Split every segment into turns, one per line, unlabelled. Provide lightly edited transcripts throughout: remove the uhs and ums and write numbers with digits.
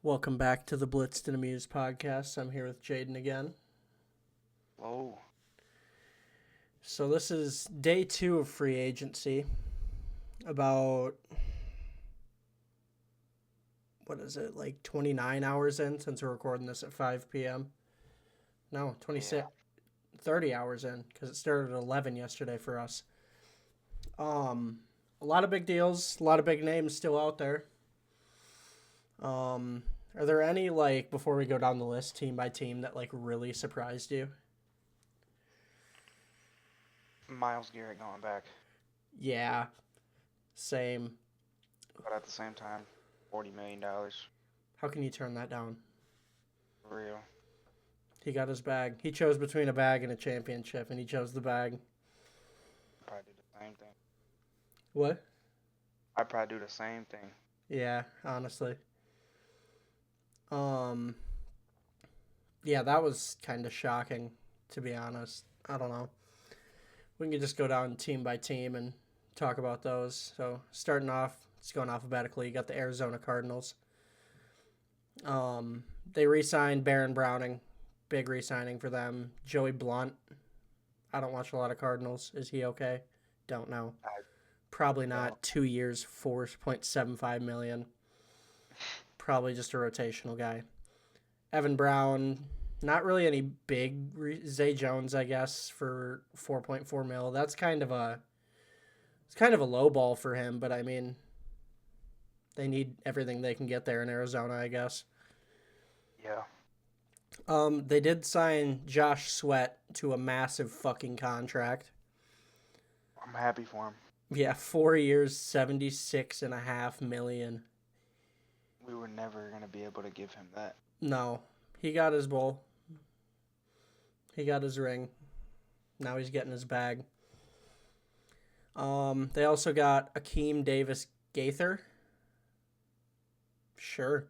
Welcome back to the Blitzed and Amused podcast. I'm here with Jaden again.
Whoa.
So this is day 2 of free agency. About, 29 hours in since we're recording this at 5 p.m. No, 26, 30 hours in because it started at 11 yesterday for us. A lot of big deals, a lot of big names still out there. Are there any, before we go down the list, team by team, that, really surprised you?
Myles Garrett going back.
Yeah, same.
But at the same time, $40 million.
How can you turn that down?
For real.
He got his bag. He chose between a bag and a championship, and he chose the bag.
I'd probably do the same thing.
What?
I'd probably do the same thing.
Yeah, honestly. Yeah, that was kind of shocking, to be honest. I don't know. We can just go down team by team and talk about those. So, starting off, it's going alphabetically. You got the Arizona Cardinals. They re-signed Baron Browning. Big re-signing for them. Joey Blunt. I don't watch a lot of Cardinals. Is he okay? Don't know. Probably not. 2 years, $4.75 million. Probably just a rotational guy. Evan Brown, not really any big. Zay Jones, I guess, for $4.4 million. That's kind of a low ball for him, but I mean, they need everything they can get there in Arizona, I guess.
Yeah.
They did sign Josh Sweat to a massive fucking contract.
I'm happy for him.
Yeah, 4 years, $76.5 million.
We were never going to be able to give him that.
No, he got his bowl. He got his ring. Now he's getting his bag. They also got Akeem Davis Gaither. Sure.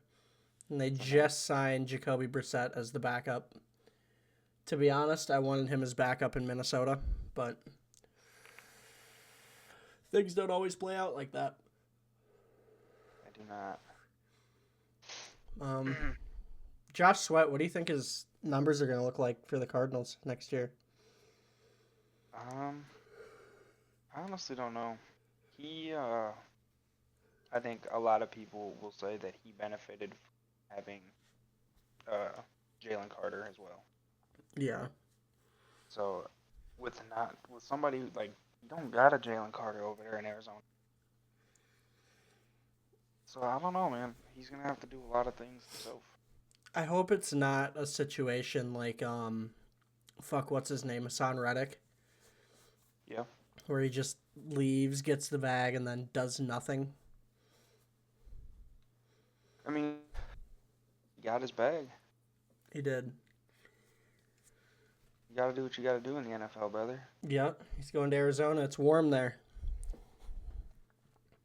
And they just signed Jacoby Brissett as the backup. To be honest, I wanted him as backup in Minnesota, but things don't always play out like that.
I do not.
Josh Sweat, what do you think his numbers are going to look like for the Cardinals next year?
I honestly don't know. I think a lot of people will say that he benefited from having Jalen Carter as well.
Yeah.
So with somebody like, you don't got a Jalen Carter over there in Arizona. So I don't know, man. He's gonna have to do a lot of things himself.
I hope it's not a situation like what's his name, Hassan Reddick.
Yeah.
Where he just leaves, gets the bag, and then does nothing.
I mean, he got his bag.
He did.
You gotta do what you gotta do in the NFL, brother.
Yep, he's going to Arizona. It's warm there.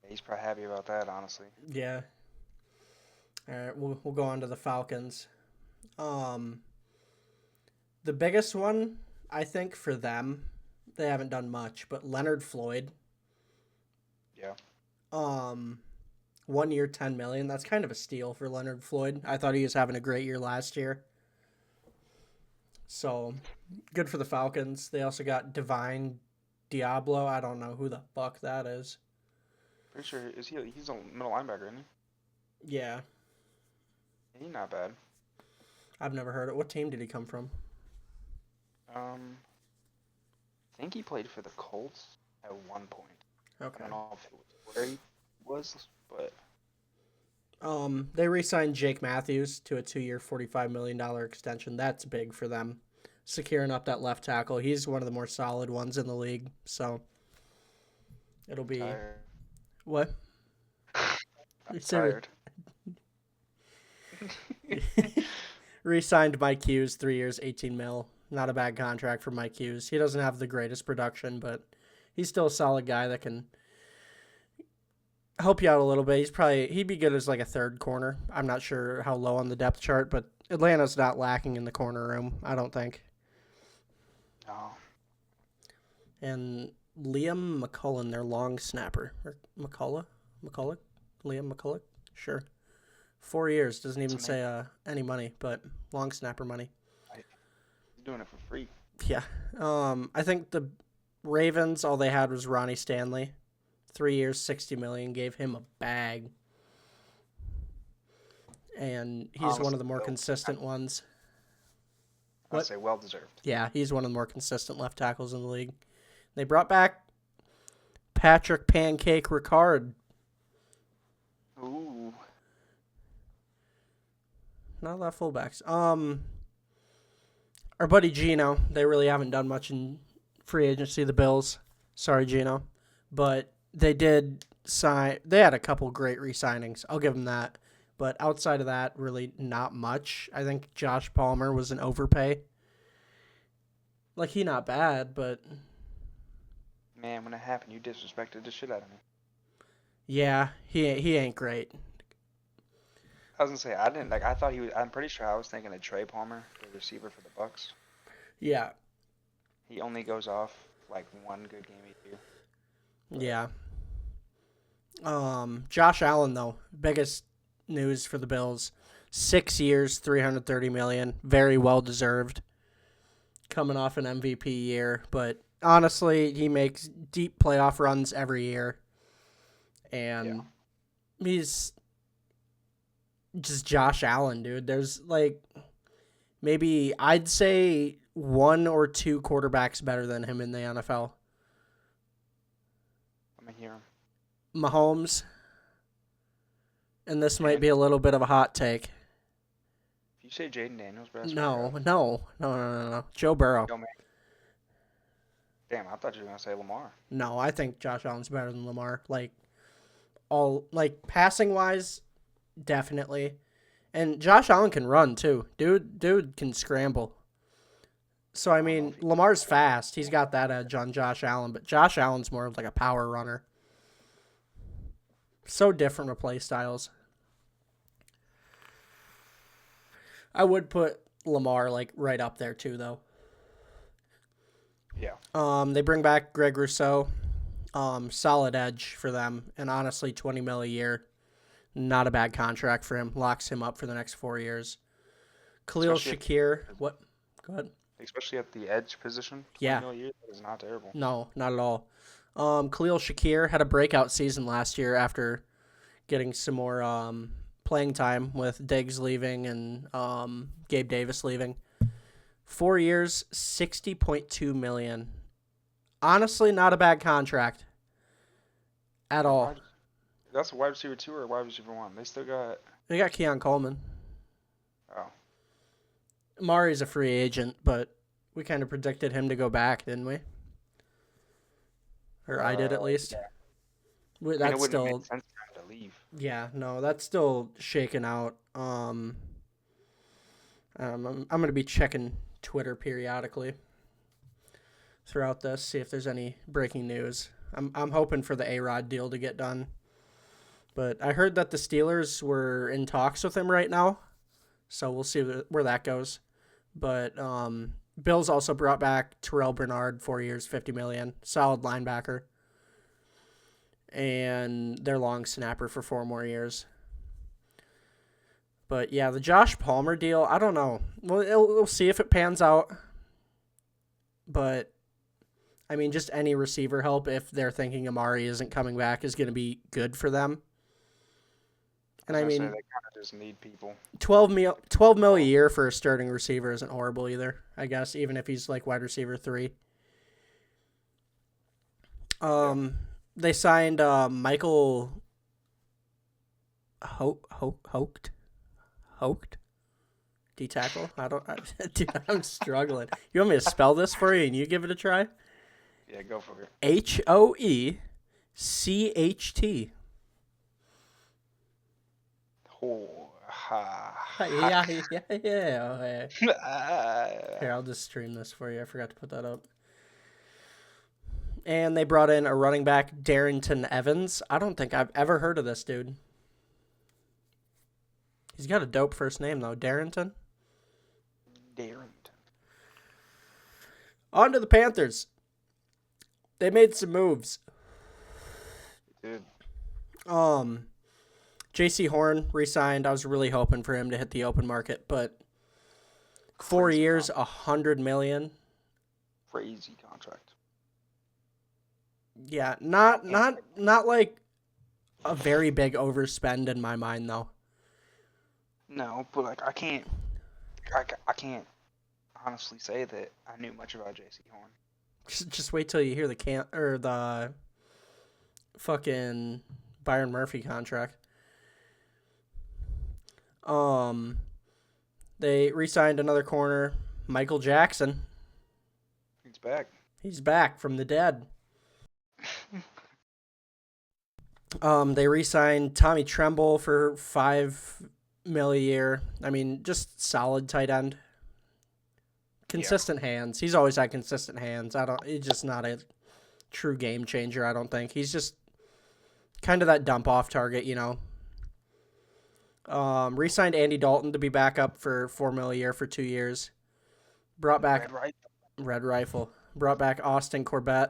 He's probably happy about that, honestly.
Yeah. All right, we'll go on to the Falcons. The biggest one, I think, for them, they haven't done much, but Leonard Floyd.
Yeah.
1 year, $10 million. That's kind of a steal for Leonard Floyd. I thought he was having a great year last year. So, good for the Falcons. They also got Divine Diablo. I don't know who the fuck that is.
Pretty sure he's a middle linebacker, isn't he?
Yeah.
He's not bad.
I've never heard it. What team did he come from?
I think he played for the Colts at one point.
Okay.
I don't know if it was where he was, but
they re-signed Jake Matthews to a 2-year, $45 million extension. That's big for them. Securing up that left tackle. He's one of the more solid ones in the league. So it'll be
tired.
What?
I'm tired.
Re-signed Mike Hughes, 3 years, $18 million. Not a bad contract for Mike Hughes. He doesn't have the greatest production, but he's still a solid guy that can help you out a little bit. He'd be good as like a third corner. I'm not sure how low on the depth chart, but Atlanta's not lacking in the corner room, I don't think.
No.
And Liam McCullen, their long snapper. Or McCullough? Liam McCullough? Sure. 4 years. Doesn't even
That's
say any money, but long snapper money.
He's doing it for free.
Yeah. I think the Ravens, all they had was Ronnie Stanley. 3 years, $60 million. Gave him a bag. And he's
Honestly,
one of the more consistent ones.
I'd say well deserved.
Yeah, he's one of the more consistent left tackles in the league. They brought back Patrick Pancake Ricard.
Ooh.
Not a lot of fullbacks. Our buddy Gino, they really haven't done much in free agency, the Bills. Sorry, Gino. But they did sign, they had a couple great re-signings. I'll give them that. But outside of that, really not much. I think Josh Palmer was an overpay. Like, he not bad, but...
Man, when it happened, you disrespected the shit out of me.
Yeah, he ain't great.
I was gonna say, I didn't, like, I thought he was, I'm pretty sure I was thinking of Trey Palmer, the receiver for the Bucks.
Yeah.
He only goes off, like, one good game a year.
Yeah. Josh Allen, though, biggest news for the Bills. 6 years, $330 million. Very well deserved. Coming off an MVP year, but honestly, he makes deep playoff runs every year. And he's just Josh Allen, dude. There's like maybe I'd say 1 or 2 quarterbacks better than him in the NFL.
I'm gonna hear him.
Mahomes. And this might be a little bit of a hot take.
If you say Jaden Daniels, bro,
No. Joe Burrow.
Damn, I thought you were gonna say Lamar.
No, I think Josh Allen's better than Lamar. Passing wise, definitely. And Josh Allen can run too. Dude can scramble. So I mean, Lamar's fast. He's got that edge on Josh Allen, but Josh Allen's more of like a power runner. So different with play styles. I would put Lamar like right up there too, though.
Yeah.
They bring back Greg Rousseau. Solid edge for them, and honestly, $20 million a year, not a bad contract for him. Locks him up for the next 4 years. Khalil Shakir, what? Go ahead.
Especially at the edge position.
Yeah.
$20 million is not terrible.
No, not at all. Khalil Shakir had a breakout season last year after getting some more playing time with Diggs leaving and Gabe Davis leaving. 4 years, $60.2 million. Honestly, not a bad contract at all.
That's a wide receiver 2 or a wide receiver 1?
They got Keon Coleman.
Oh.
Mari's a free agent, but we kind of predicted him to go back, didn't we? Or I did at least.
Yeah.
That's
it
still
make sense for him to leave.
Yeah, no, that's still shaking out. I'm gonna be checking Twitter periodically throughout this, see if there's any breaking news. I'm hoping for the A-Rod deal to get done. But I heard that the Steelers were in talks with him right now, so we'll see where that goes. But Bills also brought back Terrell Bernard, 4 years, $50 million, solid linebacker, and their long snapper for 4 more years. But yeah, the Josh Palmer deal, I don't know. We'll see if it pans out. But I mean, just any receiver help, if they're thinking Amari isn't coming back, is going to be good for them. And I mean,
they kind of just need people.
$12 mil a year for a starting receiver isn't horrible either, I guess, even if he's like wide receiver 3. They signed Michael Hoke. D-tackle? Dude, I'm struggling. You want me to spell this for you and you give it a try?
Yeah, go for it.
Hoecht.
Oh, ha.
Yeah. Here, I'll just stream this for you. I forgot to put that up. And they brought in a running back, Darrington Evans. I don't think I've ever heard of this dude. He's got a dope first name, though. Darrington. On to the Panthers. They made some moves.
Dude.
J.C. Horn re-signed. I was really hoping for him to hit the open market, but 4 years, $100 million.
Crazy contract.
Yeah, not like a very big overspend in my mind though.
No, but like I can't honestly say that I knew much about J.C. Horn.
Just wait till you hear the fucking Byron Murphy contract. They re-signed another corner, Michael Jackson.
He's back.
He's back from the dead. They re-signed Tommy Tremble for $5 million a year. I mean, just solid tight end. Consistent hands. He's always had consistent hands. He's just not a true game changer, I don't think. He's just kind of that dump off target, you know. Re-signed Andy Dalton to be back up for $4 million a year for 2 years. Brought back Red Rifle. Brought back Austin Corbett,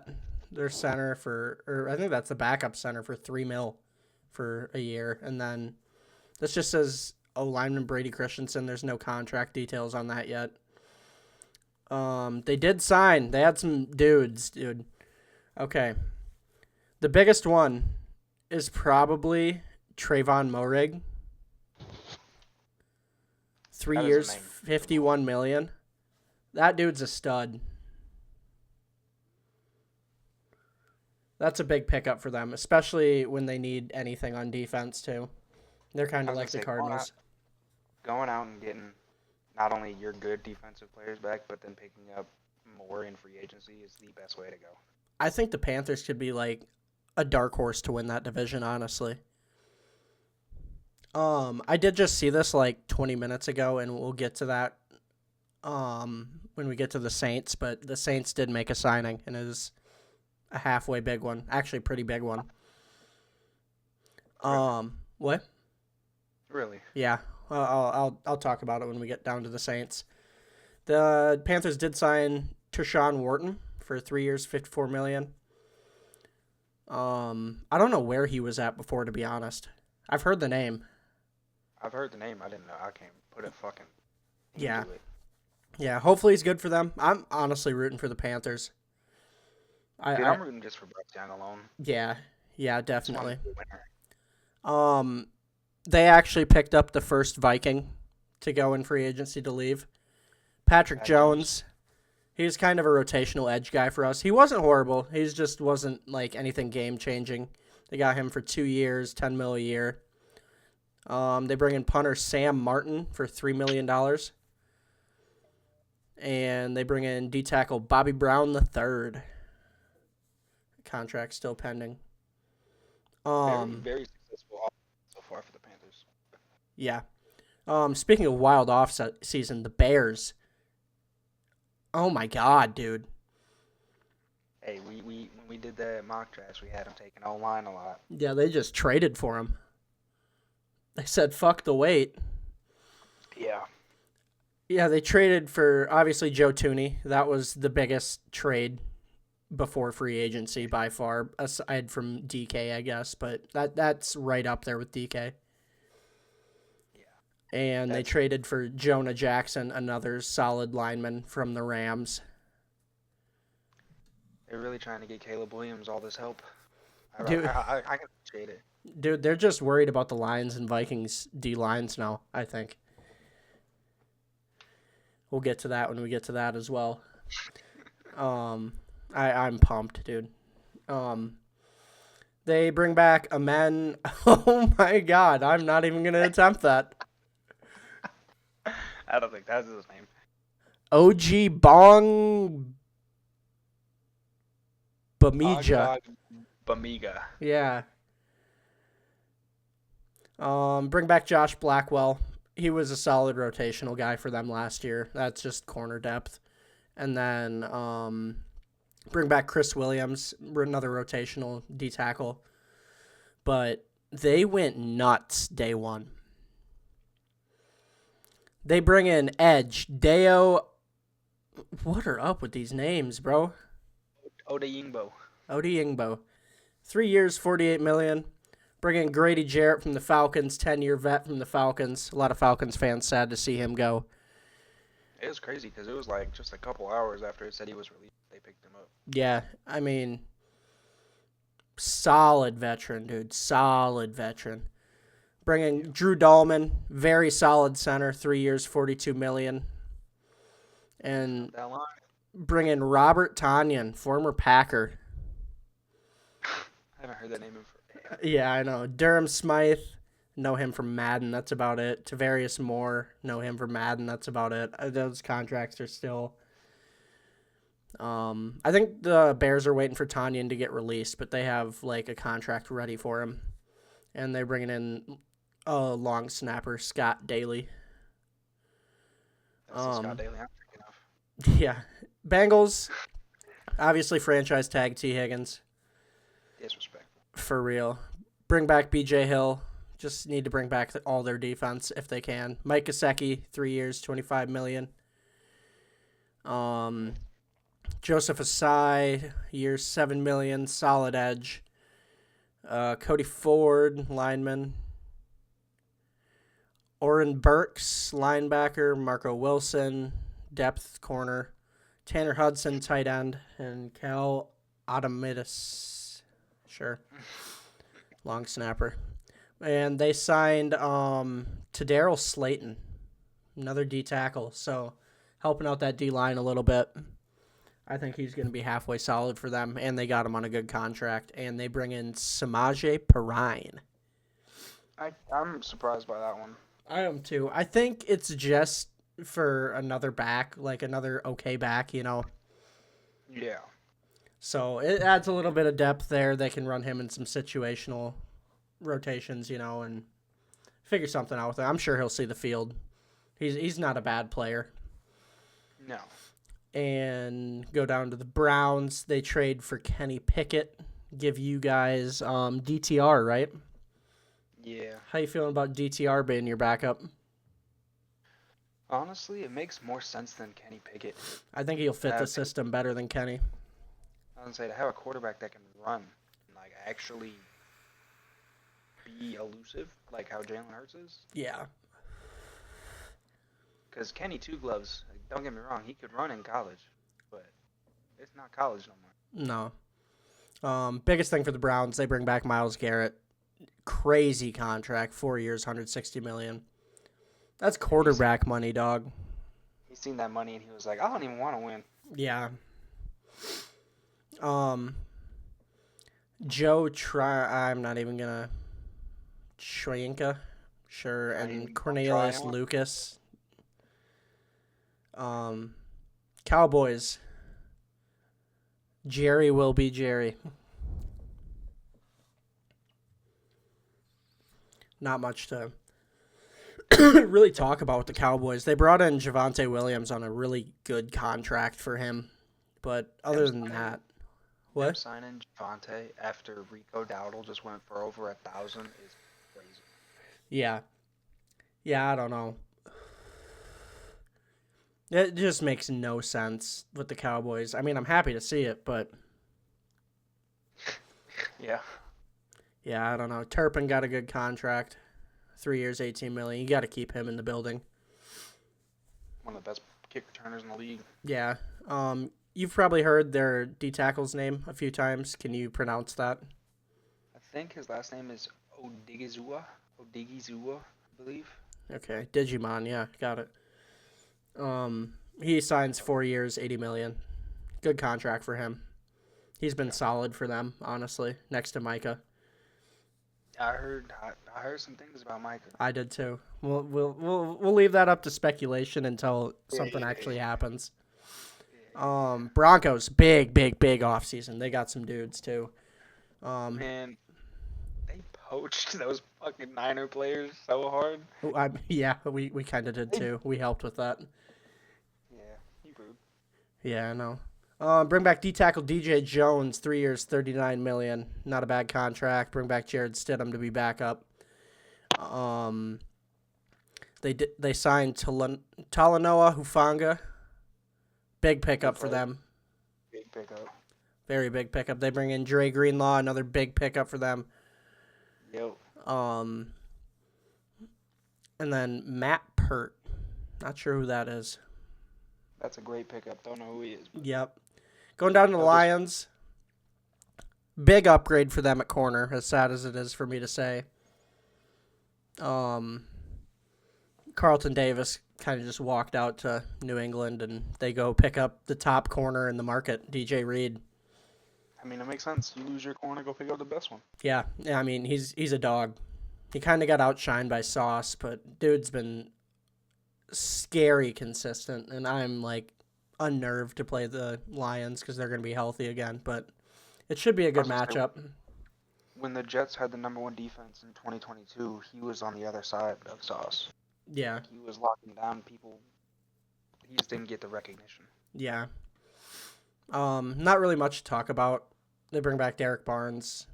their center I think that's the backup center for $3 million for a year. And then this just says lineman Brady Christensen. There's no contract details on that yet. They did sign. They had some dudes, dude. Okay. The biggest one is probably Trayvon Moehrig. 3 years, $51 million. That dude's a stud. That's a big pickup for them, especially when they need anything on defense too. They're kind of like the Cardinals.
Going out and getting not only your good defensive players back, but then picking up more in free agency is the best way to go.
I think the Panthers could be like a dark horse to win that division, honestly. I did just see this like 20 minutes ago, and we'll get to that when we get to the Saints, but the Saints did make a signing, and it is a halfway big one. Actually, pretty big one. What?
Really?
Yeah. I'll talk about it when we get down to the Saints. The Panthers did sign Tershawn Wharton for 3 years, $54 million. I don't know where he was at before, to be honest. I've heard the name.
I didn't know. I can't put it fucking
yeah.
into it.
Yeah, hopefully he's good for them. I'm honestly rooting for the Panthers.
I'm rooting just for Bryce Young alone.
Yeah, definitely. They actually picked up the first Viking to go in free agency to leave. Patrick Jones. He was kind of a rotational edge guy for us. He wasn't horrible. He just wasn't like anything game changing. They got him for 2 years, $10 million a year. They bring in punter Sam Martin for $3 million. And they bring in D-tackle Bobby Brown III. Contract still pending.
Very successful so far for the Panthers.
Yeah. Speaking of wild off season, the Bears. Oh my God, dude.
Hey, we when we did the mock drafts, we had them taking O-line a lot.
Yeah, they just traded for him. They said, fuck the wait.
Yeah.
Yeah, they traded for, obviously, Joe Thuney. That was the biggest trade before free agency by far, aside from DK, I guess. But that's right up there with DK. Yeah. And they traded for Jonah Jackson, another solid lineman from the Rams.
They're really trying to get Caleb Williams all this help. I
Dude.
can appreciate it.
Dude, they're just worried about the Lions and Vikings D-lines now, I think. We'll get to that when we get to that as well. I'm pumped, dude. They bring back Amen. Oh my God, I'm not even going to attempt that.
I don't think that's his name.
OG Bong Bamija.
Bamiga.
Yeah. Bring back Josh Blackwell. He was a solid rotational guy for them last year. That's just corner depth. And then bring back Chris Williams, another rotational D-tackle. But they went nuts day one. They bring in Edge, Deo. What are up with these names, bro?
Odeyingbo.
3 years, $48 million. Bring in Grady Jarrett from the Falcons, 10-year vet from the Falcons. A lot of Falcons fans sad to see him go.
It was crazy because it was like just a couple hours after it said he was released, they picked him up.
Yeah, I mean, solid veteran, dude. Solid veteran. Bringing Drew Dahlman, very solid center, 3 years, $42 million. And
That line.
bring in Robert Tonyan, former Packer.
I haven't heard that name in forever.
Yeah, I know. Durham Smythe, know him from Madden. That's about it. Tavarius Moore, know him from Madden. That's about it. Those contracts are still. I think the Bears are waiting for Tonyan to get released, but they have like a contract ready for him, and they're bringing in a long snapper, Scott Daly.
That's the Scott Daly I'm thinking of.
Yeah, Bengals, obviously franchise tag T. Higgins.
Disrespectful.
For real. Bring back B.J. Hill. Just need to bring back all their defense if they can. Mike Gesicki, 3 years, $25 million. Joseph Asai, years, $7 million, solid edge. Cody Ford, lineman. Oren Burks, linebacker. Marco Wilson, depth corner. Tanner Hudson, tight end. And Cal Adamitis, sure, long snapper. And they signed to Daryl Slayton, another D tackle. So helping out that D line a little bit. I think he's going to be halfway solid for them, and they got him on a good contract. And they bring in Samaje Perine.
I'm surprised by that one.
I am too. I think it's just for another back, like another okay back, you know.
Yeah.
So it adds a little bit of depth there. They can run him in some situational rotations, you know, and figure something out with it. I'm sure he'll see the field. He's not a bad player.
No.
And go down to the Browns. They trade for Kenny Pickett. Give you guys DTR, right?
Yeah.
How you feeling about DTR being your backup?
Honestly, it makes more sense than Kenny Pickett.
I think he'll fit the system better than Kenny.
I would say to have a quarterback that can run and like actually be elusive, like how Jalen Hurts is.
Yeah.
Because Kenny Two Gloves, like, don't get me wrong, he could run in college, but it's not college no more.
No. Biggest thing for the Browns, they bring back Myles Garrett. Crazy contract, 4 years, $160 million. That's quarterback money, dog.
He's seen that money and he was like, I don't even want to win.
Yeah. I'm not even gonna. Schwenka, sure, and Cornelius Lucas. Cowboys. Jerry will be Jerry. Not much to really talk about with the Cowboys. They brought in Javonte Williams on a really good contract for him. But other than that, what?
Signing Javonte after Rico Dowdle just went for over 1,000 is crazy.
Yeah. Yeah, I don't know. It just makes no sense with the Cowboys. I mean, I'm happy to see it, but
yeah.
Yeah, I don't know. Turpin got a good contract. 3 years, $18 million. You got to keep him in the building.
One of the best kick returners in the league.
Yeah. You've probably heard their D tackle's name a few times. Can you pronounce that?
I think his last name is Odigizua, I believe.
Okay, Digimon. Yeah, got it. He signs 4 years, $80 million. Good contract for him. He's been solid for them, honestly. Next to Micah.
I heard some things about Micah.
I did too. We'll leave that up to speculation until something actually happens. Broncos, big offseason. They got some dudes too.
Man, they poached those fucking Niner players so hard.
We kind of did too. We helped with that.
Yeah, you rude.
Yeah, I know. Bring back D-tackle DJ Jones, 3 years, $39 million. Not a bad contract. Bring back Jared Stidham to be backup. They signed Talanoa Hufanga. Big pickup for them.
Big pickup.
Very big pickup. They bring in Dre Greenlaw, another big pickup for them.
Yep.
And then Matt Pert. Not sure who that is.
That's a great pickup. Don't know who he is.
Yep. Going down to the Lions. Big upgrade for them at corner, as sad as it is for me to say. Carlton Davis kind of just walked out to New England, and they go pick up the top corner in the market, DJ Reed.
I mean, it makes sense. You lose your corner, go pick up the best one.
Yeah. I mean, he's a dog. He kind of got outshined by Sauce, but dude's been scary consistent, and I'm like unnerved to play the Lions because they're going to be healthy again, but it should be a good matchup.
When the Jets had the number one defense in 2022, he was on the other side of Sauce.
Yeah.
He was locking down people. He just didn't get the recognition.
Yeah. Not really much to talk about. They bring back Derek Barnes.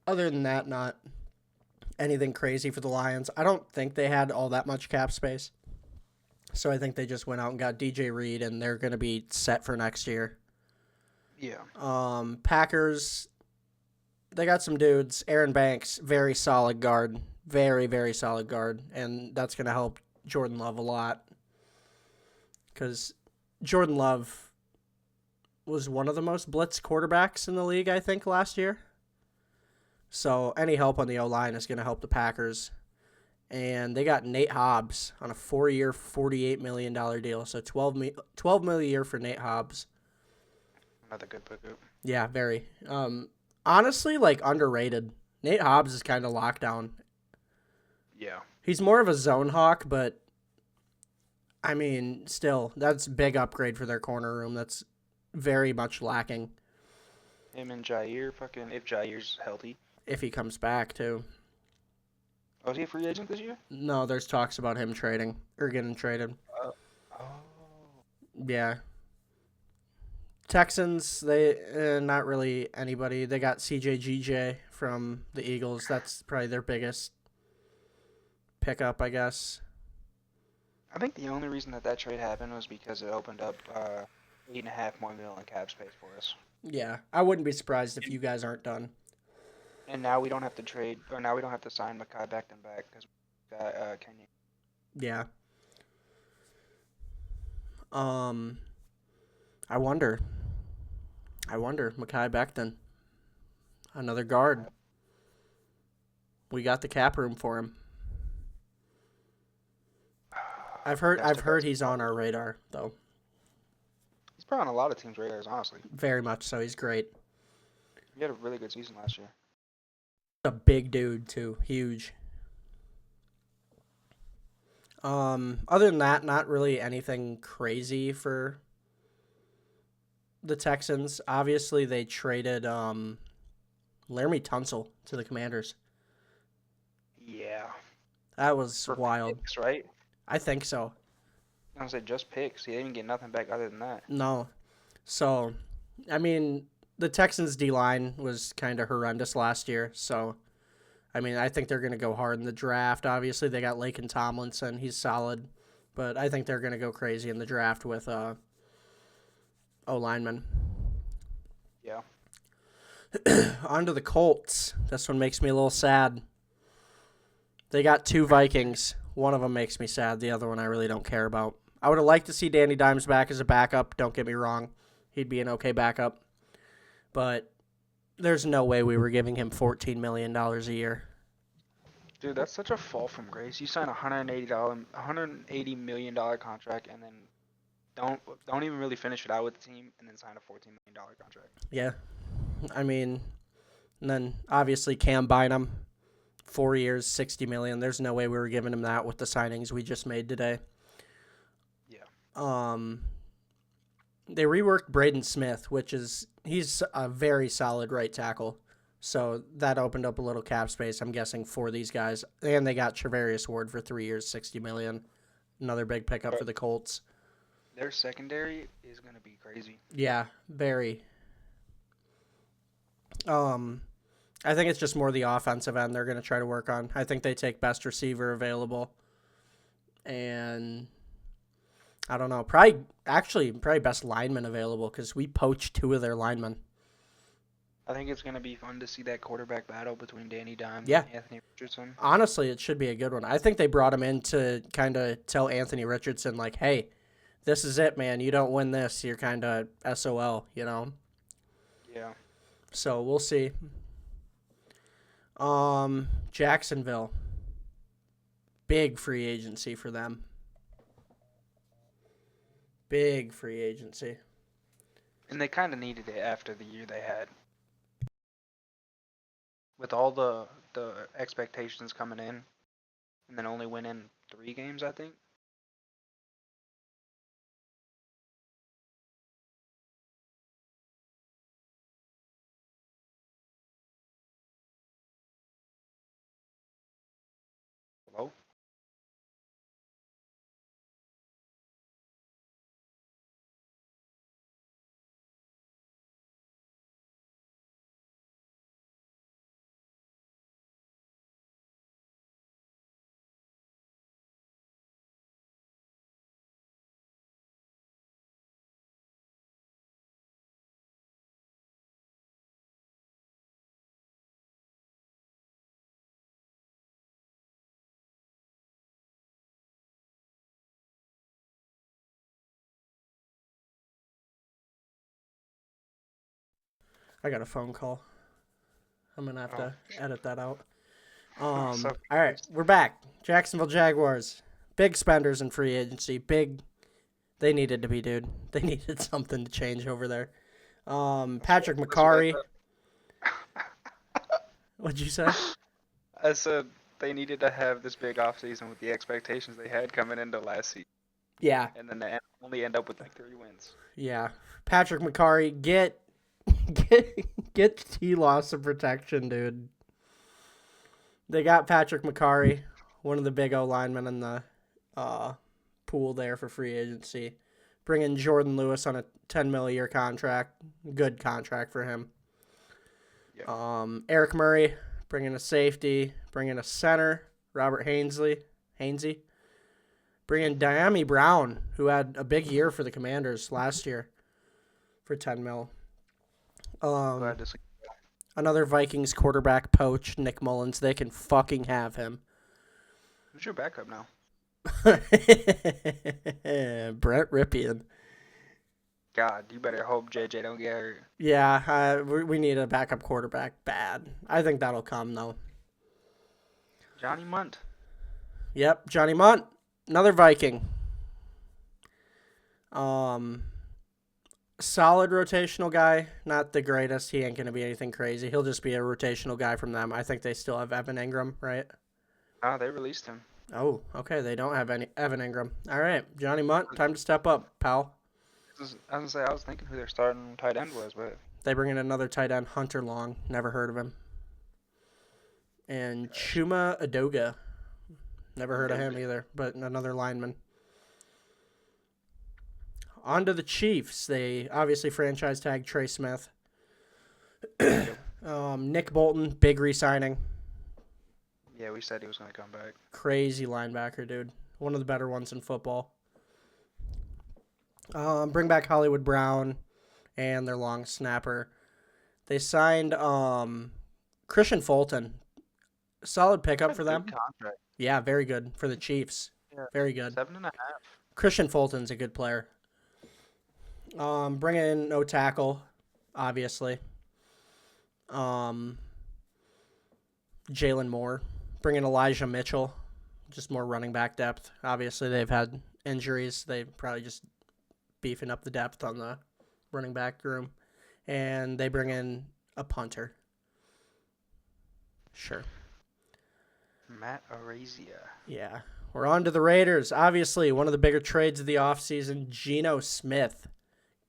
Other than that, not anything crazy for the Lions. I don't think they had all that much cap space. So I think they just went out and got DJ Reed, and they're going to be set for next year.
Yeah.
Packers, they got some dudes. Aaron Banks, very solid guard. Very, very solid guard. And that's going to help Jordan Love a lot. Because Jordan Love was one of the most blitzed quarterbacks in the league, I think, last year. So any help on the O-line is going to help the Packers. And they got Nate Hobbs on a 4-year, $48 million deal. So $12 million a year for Nate Hobbs.
Another good pickup.
Yeah, very. Honestly, like, underrated. Nate Hobbs is kind of locked down.
Yeah.
He's more of a zone hawk, but, I mean, still, that's a big upgrade for their corner room. That's very much lacking.
Him and Jair, if Jair's healthy.
If he comes back, too.
Oh, is he a free agent this year?
No, there's talks about him trading, or getting traded.
Oh.
Yeah. Texans, they not really anybody. They got CJ from the Eagles. That's probably their biggest pickup, I guess.
I think the only reason that trade happened was because it opened up $8.5 more million in cap space for us.
Yeah, I wouldn't be surprised if you guys aren't done.
And now we don't have to trade, or now we don't have to sign Mekhi Becton back because we got Kenyon.
Yeah. I wonder, Mekhi Becton, another guard. We got the cap room for him. I've heard he's on our radar though.
He's probably on a lot of teams' radars, honestly.
Very much so. He's great.
He had a really good season last year.
A big dude too, huge. Other than that, not really anything crazy for the Texans. Obviously, they traded Laramie Tunsil to the Commanders.
Yeah.
That was
For
wild.
Picks, right?
I think so.
I was like, just picks. He didn't get nothing back other than that.
No. So, I mean, the Texans' D-line was kind of horrendous last year. So, I mean, I think they're going to go hard in the draft. Obviously, they got Laken Tomlinson. He's solid. But I think they're going to go crazy in the draft with O-lineman.
Yeah.
On to the Colts. This one makes me a little sad. They got two Vikings. One of them makes me sad. The other one I really don't care about. I would have liked to see Danny Dimes back as a backup. Don't get me wrong. He'd be an okay backup. But there's no way we were giving him $14 million a year.
Dude, that's such a fall from grace. You sign a $180 million contract and then don't even really finish it out with the team and then sign a $14 million contract.
Yeah. I mean, and then obviously Cam Bynum, 4 years, $60 million. There's no way we were giving him that with the signings we just made today.
Yeah.
They reworked Braden Smith, he's a very solid right tackle. So that opened up a little cap space, I'm guessing, for these guys. And they got Travarius Ward for 3 years, $60 million. Another big pickup for the Colts.
Their secondary is going to be crazy.
Yeah, very. I think it's just more the offensive end they're going to try to work on. I think they take best receiver available. And I don't know. Probably best lineman available because we poached 2 of their linemen.
I think it's gonna be fun to see that quarterback battle between Danny Dimes
Yeah.
and Anthony Richardson.
Honestly, it should be a good one. I think they brought him in to kind of tell Anthony Richardson, like, hey, this is it, man. You don't win this, you're kind of SOL, you know?
Yeah.
So we'll see. Jacksonville. Big free agency for them. Big free agency.
And they kind of needed it after the year they had. With all the expectations coming in, and then only winning 3 games, I think. Hello?
I got a phone call. I'm going to have to edit that out.
So
All right, we're back. Jacksonville Jaguars. Big spenders in free agency. They needed to be, dude. They needed something to change over there. Patrick McCarry. What'd you say?
I said they needed to have this big offseason with the expectations they had coming into last season.
Yeah.
And then they only end up with like 3 wins.
Yeah. Patrick McCarry, get T-Law some protection, dude. They got Patrick McCarry, one of the big O linemen in the pool there for free agency. Bring in Jordan Lewis on a $10 million a year contract. Good contract for him. Yeah. Eric Murray, bring in a safety. Bring in a center, Robert Hainsey. Bring in Diami Brown, who had a big year for the Commanders last year for $10 million.
Glad to see.
Another Vikings quarterback poach, Nick Mullins. They can fucking have him.
Who's your backup now?
Brett Ripien.
God, you better hope JJ don't get hurt.
Yeah, we need a backup quarterback bad. I think that'll come, though.
Johnny Munt.
Yep, Johnny Munt. Another Viking. Solid rotational guy. Not the greatest. He ain't going to be anything crazy. He'll just be a rotational guy from them. I think they still have Evan Ingram, right?
Ah, they released him.
Oh, okay. They don't have any Evan Ingram. All right, Johnny Munt, time to step up, pal.
I was thinking who their starting tight end was, but
they bring in another tight end, Hunter Long. Never heard of him. And Chuma Adoga. Never heard of him either, but another lineman. On to the Chiefs. They obviously franchise tag Trey Smith. Nick Bolton, big re-signing.
Yeah, we said he was going to come back.
Crazy linebacker, dude. One of the better ones in football. Bring back Hollywood Brown and their long snapper. They signed Christian Fulton. Solid pickup for them.
Contract.
Yeah, very good for the Chiefs.
Yeah,
very good.
7.5.
Christian Fulton's a good player. Bring in no tackle, obviously. Jalen Moore. Bring in Elijah Mitchell. Just more running back depth. Obviously, they've had injuries. They probably just beefing up the depth on the running back room. And they bring in a punter. Sure.
Matt Araiza.
Yeah. We're on to the Raiders. Obviously, one of the bigger trades of the offseason, Geno Smith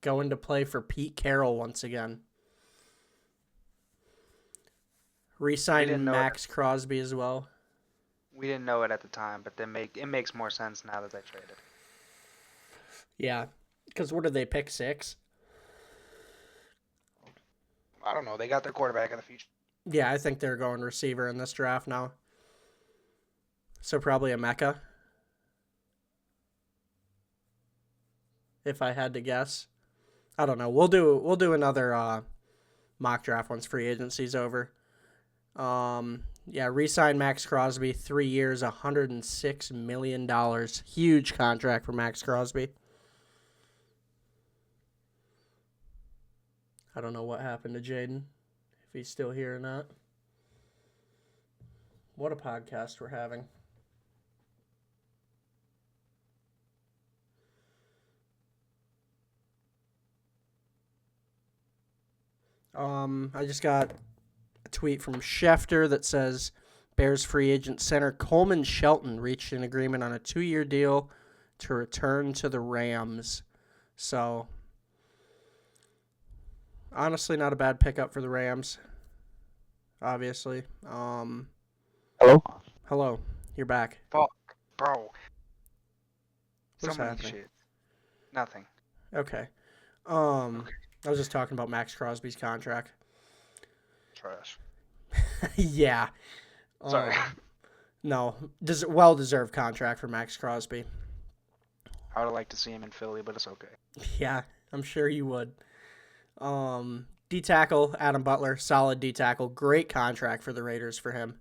going to play for Pete Carroll once again. Re-signing Max Crosby as well.
We didn't know it at the time, but it makes more sense now that they traded.
Yeah. Because what did they pick, 6?
I don't know. They got their quarterback in the future.
Yeah, I think they're going receiver in this draft now. So probably a Mecca. If I had to guess. I don't know. We'll do another mock draft once free agency's over. Re-sign Max Crosby, 3 years, $106 million. Huge contract for Max Crosby. I don't know what happened to Jaden, if he's still here or not. What a podcast we're having. I just got a tweet from Schefter that says Bears free agent center Coleman Shelton reached an agreement on a 2-year deal to return to the Rams. So, honestly, not a bad pickup for the Rams, obviously.
Hello?
Hello. You're back.
Fuck, bro.
What's
So many
happening?
shit. Nothing.
Okay. I was just talking about Max Crosby's contract.
Trash.
Yeah.
Sorry.
No. Well-deserved contract for Max Crosby.
I would like to see him in Philly, but it's okay.
Yeah, I'm sure you would. D-tackle, Adam Butler, solid D-tackle. Great contract for the Raiders for him.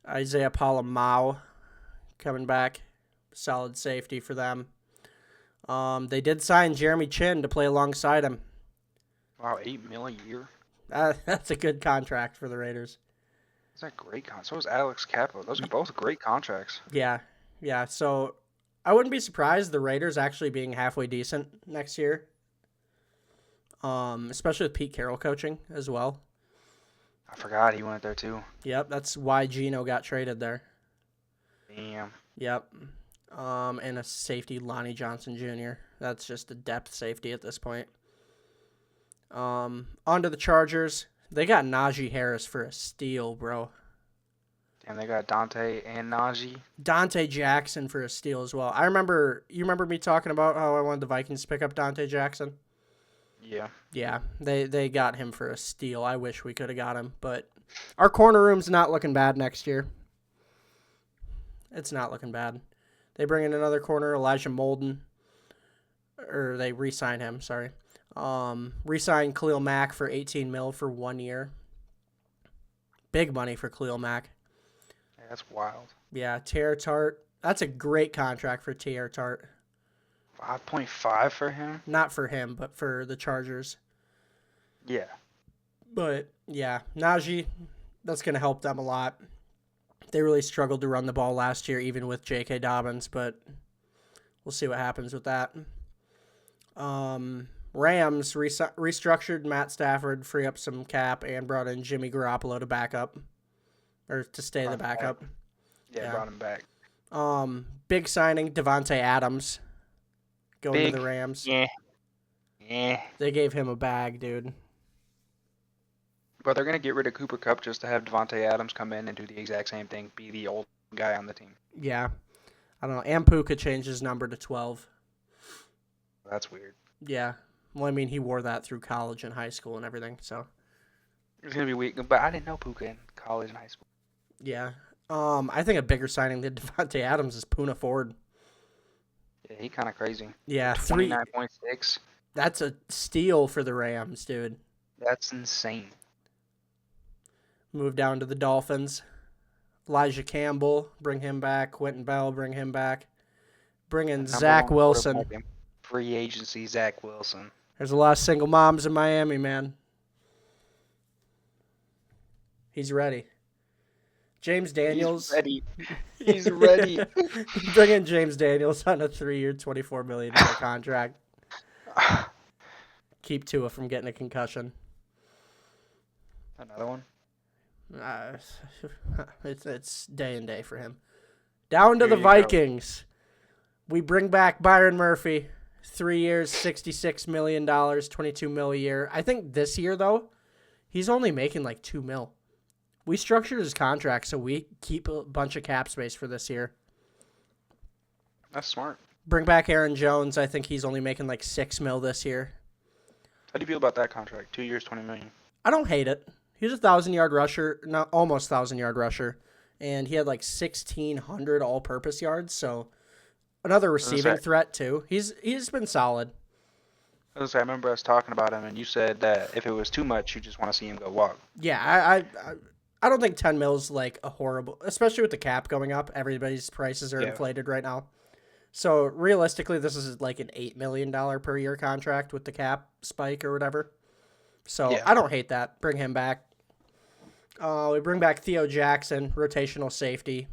Isaiah Palamau coming back. Solid safety for them. They did sign Jeremy Chin to play alongside him.
Wow, $8 million a year?
That's a good contract for the Raiders.
That's a great contract. So is Alex Cappa. Those are both great contracts.
Yeah. So I wouldn't be surprised the Raiders actually being halfway decent next year. Especially with Pete Carroll coaching as well.
I forgot he went there too.
Yep, that's why Geno got traded there.
Damn.
Yep. And a safety, Lonnie Johnson Jr. That's just a depth safety at this point. On to the Chargers. They got Najee Harris for a steal, bro.
Damn, they got Dante and Najee.
Dante Jackson for a steal as well. You remember me talking about how I wanted the Vikings to pick up Dante Jackson?
Yeah.
Yeah, they got him for a steal. I wish we could have got him, but our corner room's not looking bad next year. It's not looking bad. They bring in another corner, Elijah Molden. Or they re-sign him, sorry. Re-sign Khalil Mack for $18 million for 1 year. Big money for Khalil Mack.
Yeah, that's wild.
Yeah, Tear Tart. That's a great contract for Tear Tart.
5.5 for him?
Not for him, but for the Chargers.
Yeah.
But, yeah, Najee, that's going to help them a lot. They really struggled to run the ball last year, even with J.K. Dobbins, but we'll see what happens with that. Rams restructured Matt Stafford, free up some cap, and brought in Jimmy Garoppolo to back up, or to stay the backup.
Yeah, brought him back.
Big signing, Devontae Adams, going to the Rams.
Yeah.
They gave him a bag, dude.
But they're going to get rid of Cooper Kupp just to have Devontae Adams come in and do the exact same thing, be the old guy on the team.
Yeah. I don't know. Ampu could change his number to 12.
That's weird.
Yeah. Well, I mean, he wore that through college and high school and everything, so.
It's going to be weird, but I didn't know Puka in college and high school.
Yeah. I think a bigger signing than Devontae Adams is Poona Ford.
Yeah, he kind of crazy.
Yeah.
29.6.
That's a steal for the Rams, dude.
That's insane.
Move down to the Dolphins. Elijah Campbell, bring him back. Quentin Bell, bring him back. Bring in Zach Wilson.
Free agency, Zach Wilson.
There's a lot of single moms in Miami, man. He's ready. James Daniels.
He's ready.
Bring in James Daniels on a 3-year, $24 million contract. Keep Tua from getting a concussion.
Another one?
It's day and day for him. Down to the Vikings. We bring back Byron Murphy. 3 years, $66 million, $22 million a year. I think this year, though, he's only making like $2 million. We structured his contract so we keep a bunch of cap space for this year.
That's smart.
Bring back Aaron Jones. I think he's only making like $6 million this year.
How do you feel about that contract? 2 years, $20 million.
I don't hate it. He's a 1,000-yard rusher, not almost 1,000-yard rusher, and he had like 1,600 all-purpose yards. So another receiving threat too. He's been solid.
I remember us talking about him, and you said that if it was too much, you just want to see him go walk.
Yeah, I don't think 10 mil is like a horrible, especially with the cap going up. Everybody's prices are inflated right now. So realistically, this is like an $8 million per year contract with the cap spike or whatever. So I don't hate that. Bring him back. We bring back Theo Jackson, rotational safety.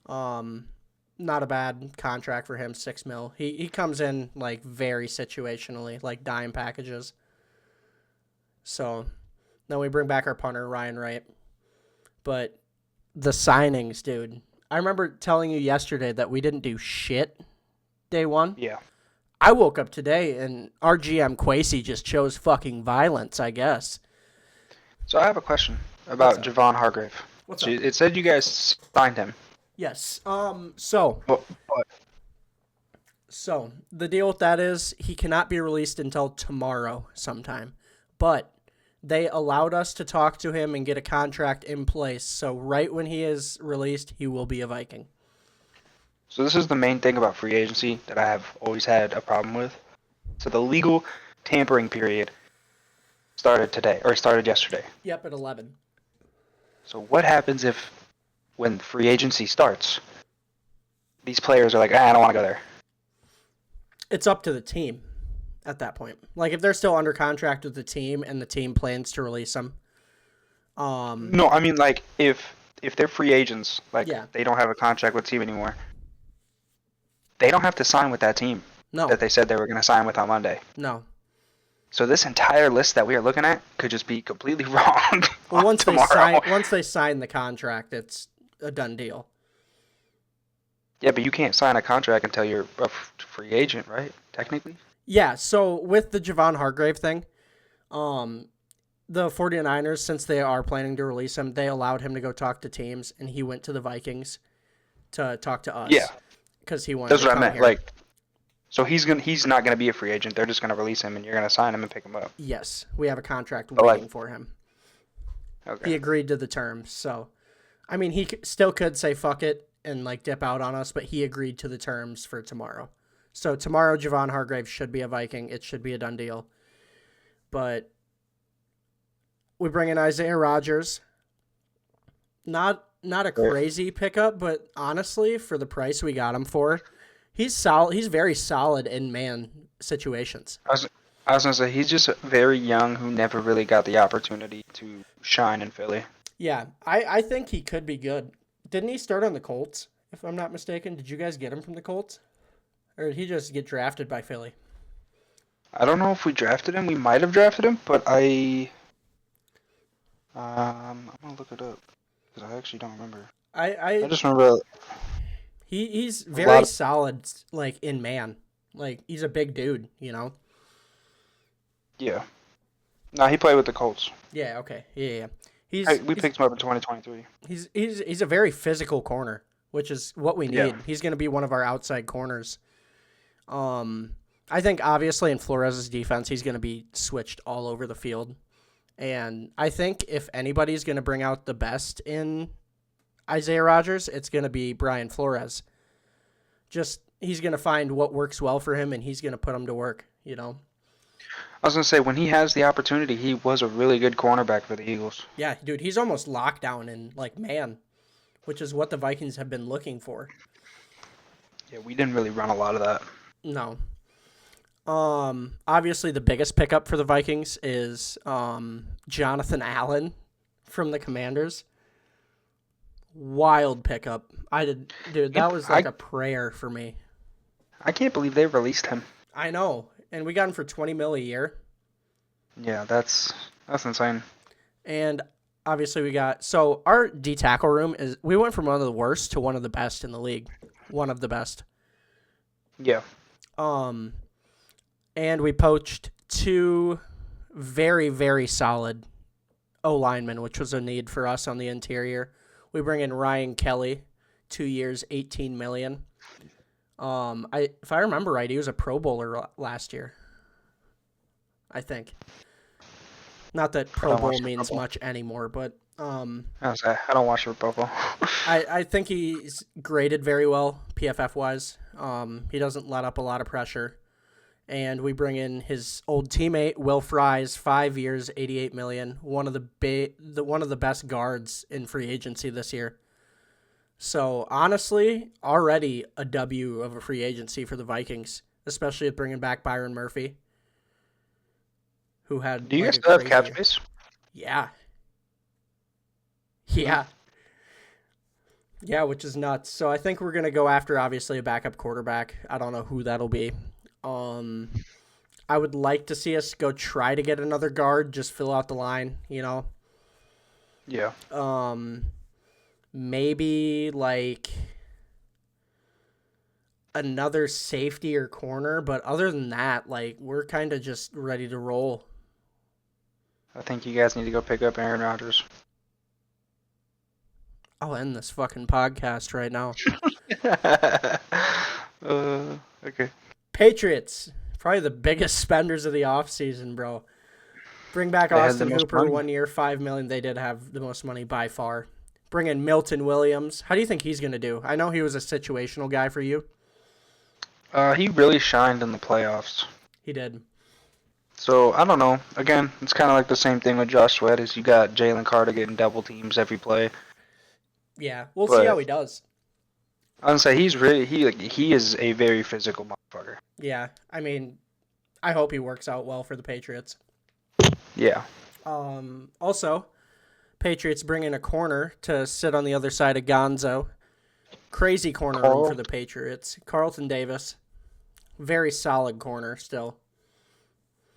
Not a bad contract for him, $6 million. He comes in like very situationally, like dime packages. So then we bring back our punter, Ryan Wright. But the signings, dude. I remember telling you yesterday that we didn't do shit day one.
Yeah.
I woke up today and our GM Quasey just chose fucking violence, I guess.
So I have a question about Javon Hargrave.
What's up?
It said you guys signed him.
Yes. So the deal with that is he cannot be released until tomorrow sometime. But they allowed us to talk to him and get a contract in place. So right when he is released, he will be a Viking.
So this is the main thing about free agency that I have always had a problem with. So the legal tampering period started yesterday.
Yep, at 11.
So what happens if, when free agency starts, these players are like, I don't want to go there?
It's up to the team at that point. Like, if they're still under contract with the team and the team plans to release them.
No, I mean, like, if they're free agents, like, they don't have a contract with the team anymore, they don't have to sign with that team that they said they were going to sign with on Monday.
No.
So this entire list that we are looking at could just be completely wrong.
Well, once they sign the contract, it's a done deal.
Yeah, but you can't sign a contract until you're a free agent, right? Technically?
Yeah, so with the Javon Hargrave thing, the 49ers, since they are planning to release him, they allowed him to go talk to teams, and he went to the Vikings to talk to us.
Yeah.
Because he wanted to come here. That's what I meant.
Here. Like, so he's not gonna be a free agent. They're just gonna release him, and you're gonna sign him and pick him up.
Yes, we have a contract waiting for him.
Okay.
He agreed to the terms, so I mean, he still could say fuck it and like dip out on us, but he agreed to the terms for tomorrow. So tomorrow, Javon Hargrave should be a Viking. It should be a done deal. But we bring in Isaiah Rodgers. Not a crazy pickup, but honestly, for the price we got him for, he's solid. He's very solid in man situations.
I was gonna say he's just very young who never really got the opportunity to shine in Philly.
Yeah, I think he could be good. Didn't he start on the Colts, if I'm not mistaken? Did you guys get him from the Colts? Or did he just get drafted by Philly?
I don't know if we drafted him. We might have drafted him, but I'm gonna look it up because I actually don't remember. I just remember
he's very solid, like in man. Like he's a big dude, you know.
Yeah. No, he played with the Colts.
Yeah. Okay. Yeah.
We picked him up in 2023.
He's a very physical corner, which is what we need.
Yeah.
He's going to be one of our outside corners. I think obviously in Flores' defense, he's going to be switched all over the field. And I think if anybody's going to bring out the best in Isaiah Rodgers, it's going to be Brian Flores. Just he's going to find what works well for him, and he's going to put him to work, you know.
I was going to say, when he has the opportunity, he was a really good cornerback for the Eagles.
Yeah, dude, he's almost locked down in, like, man, which is what the Vikings have been looking for.
Yeah, we didn't really run a lot of that.
No. Obviously, the biggest pickup for the Vikings is Jonathan Allen from the Commanders. Wild pickup. Dude, that was like a prayer for me.
I can't believe they released him.
I know. And we got him for $20 million a year.
Yeah, that's insane.
And obviously so our D tackle room we went from one of the worst to one of the best in the league. One of the best.
Yeah.
And we poached two very, very solid O-linemen, which was a need for us on the interior. We bring in Ryan Kelly, 2 years, $18 million. If I remember right, he was a Pro Bowler last year. I think. Not that Pro Bowl means much anymore, but
I don't watch Pro Bowl.
I think he's graded very well, PFF wise. He doesn't let up a lot of pressure, And we bring in his old teammate Will Fries, 5 years, $88 million. One of the best guards in free agency this year. So honestly, already a W of a free agency for the Vikings, especially with bringing back Byron Murphy, who had.
Do you
like
guys still have cap space?
Yeah. Yeah. Yeah, which is nuts. So I think we're gonna go after obviously a backup quarterback. I don't know who that'll be. I would like to see us go try to get another guard, just fill out the line, you know.
Yeah.
Maybe like another safety or corner, but other than that, like we're kind of just ready to roll.
I think you guys need to go pick up Aaron Rodgers.
I'll end this fucking podcast right now.
Okay.
Patriots, probably the biggest spenders of the offseason, bro. Bring back Austin Hooper,
money.
1 year, $5 million. They did have the most money by far. Bring in Milton Williams. How do you think he's going to do? I know he was a situational guy for you.
He really shined in the playoffs.
He did.
So, I don't know. Again, it's kind of like the same thing with Josh Sweat, is you got Jalen Carter getting double teams every play.
Yeah, we'll see how he does.
I would say he is a very physical motherfucker.
Yeah, I mean, I hope he works out well for the Patriots.
Yeah.
Also, Patriots bring in a corner to sit on the other side of Gonzo. Crazy corner room for the Patriots. Carlton Davis. Very solid corner still.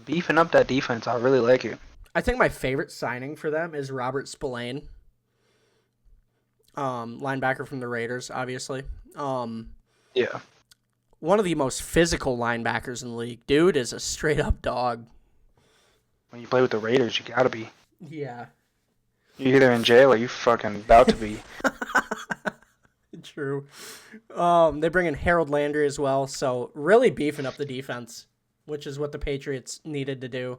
Beefing up that defense, I really like it.
I think my favorite signing for them is Robert Spillane. Linebacker from the Raiders, obviously.
Yeah.
One of the most physical linebackers in the league. Dude is a straight-up dog.
When you play with the Raiders, you gotta be.
Yeah.
You're either in jail or you fucking about to be.
True. They bring in Harold Landry as well, so really beefing up the defense, which is what the Patriots needed to do.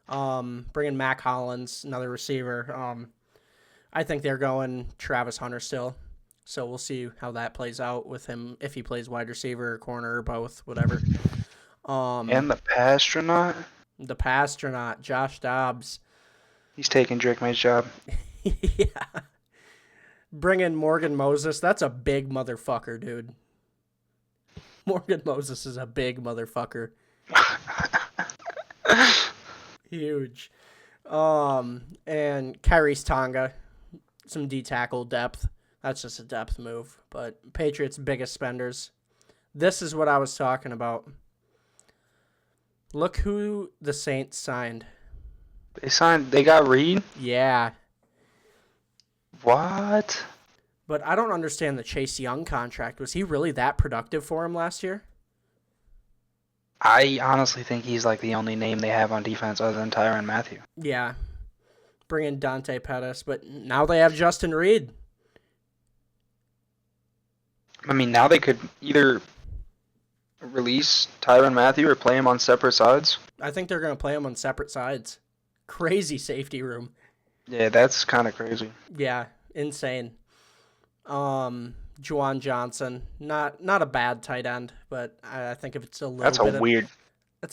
Bring in Mac Hollins, another receiver. I think they're going Travis Hunter still, so we'll see how that plays out with him, if he plays wide receiver or corner or both, whatever.
And the Pastronaut?
The Pastronaut, Josh Dobbs.
He's taking Drake May's job.
Yeah. Bring in Morgan Moses. That's a big motherfucker, dude. Morgan Moses is a big motherfucker. Huge. And Kyrie's Tonga. Some D-tackle depth. That's just a depth move. But Patriots' biggest spenders. This is what I was talking about. Look who the Saints signed.
They got Reed?
Yeah.
What?
But I don't understand the Chase Young contract. Was he really that productive for him last year?
I honestly think he's like the only name they have on defense other than Tyrann Mathieu.
Yeah. Bring in Dante Pettis, but now they have Justin Reed.
I mean, now they could either release Tyrann Mathieu or play him on separate sides.
I think they're going to play him on separate sides. Crazy safety room.
Yeah, that's kind of crazy.
Yeah, insane. Juwan Johnson, not a bad tight end, but I think if it's a little
that's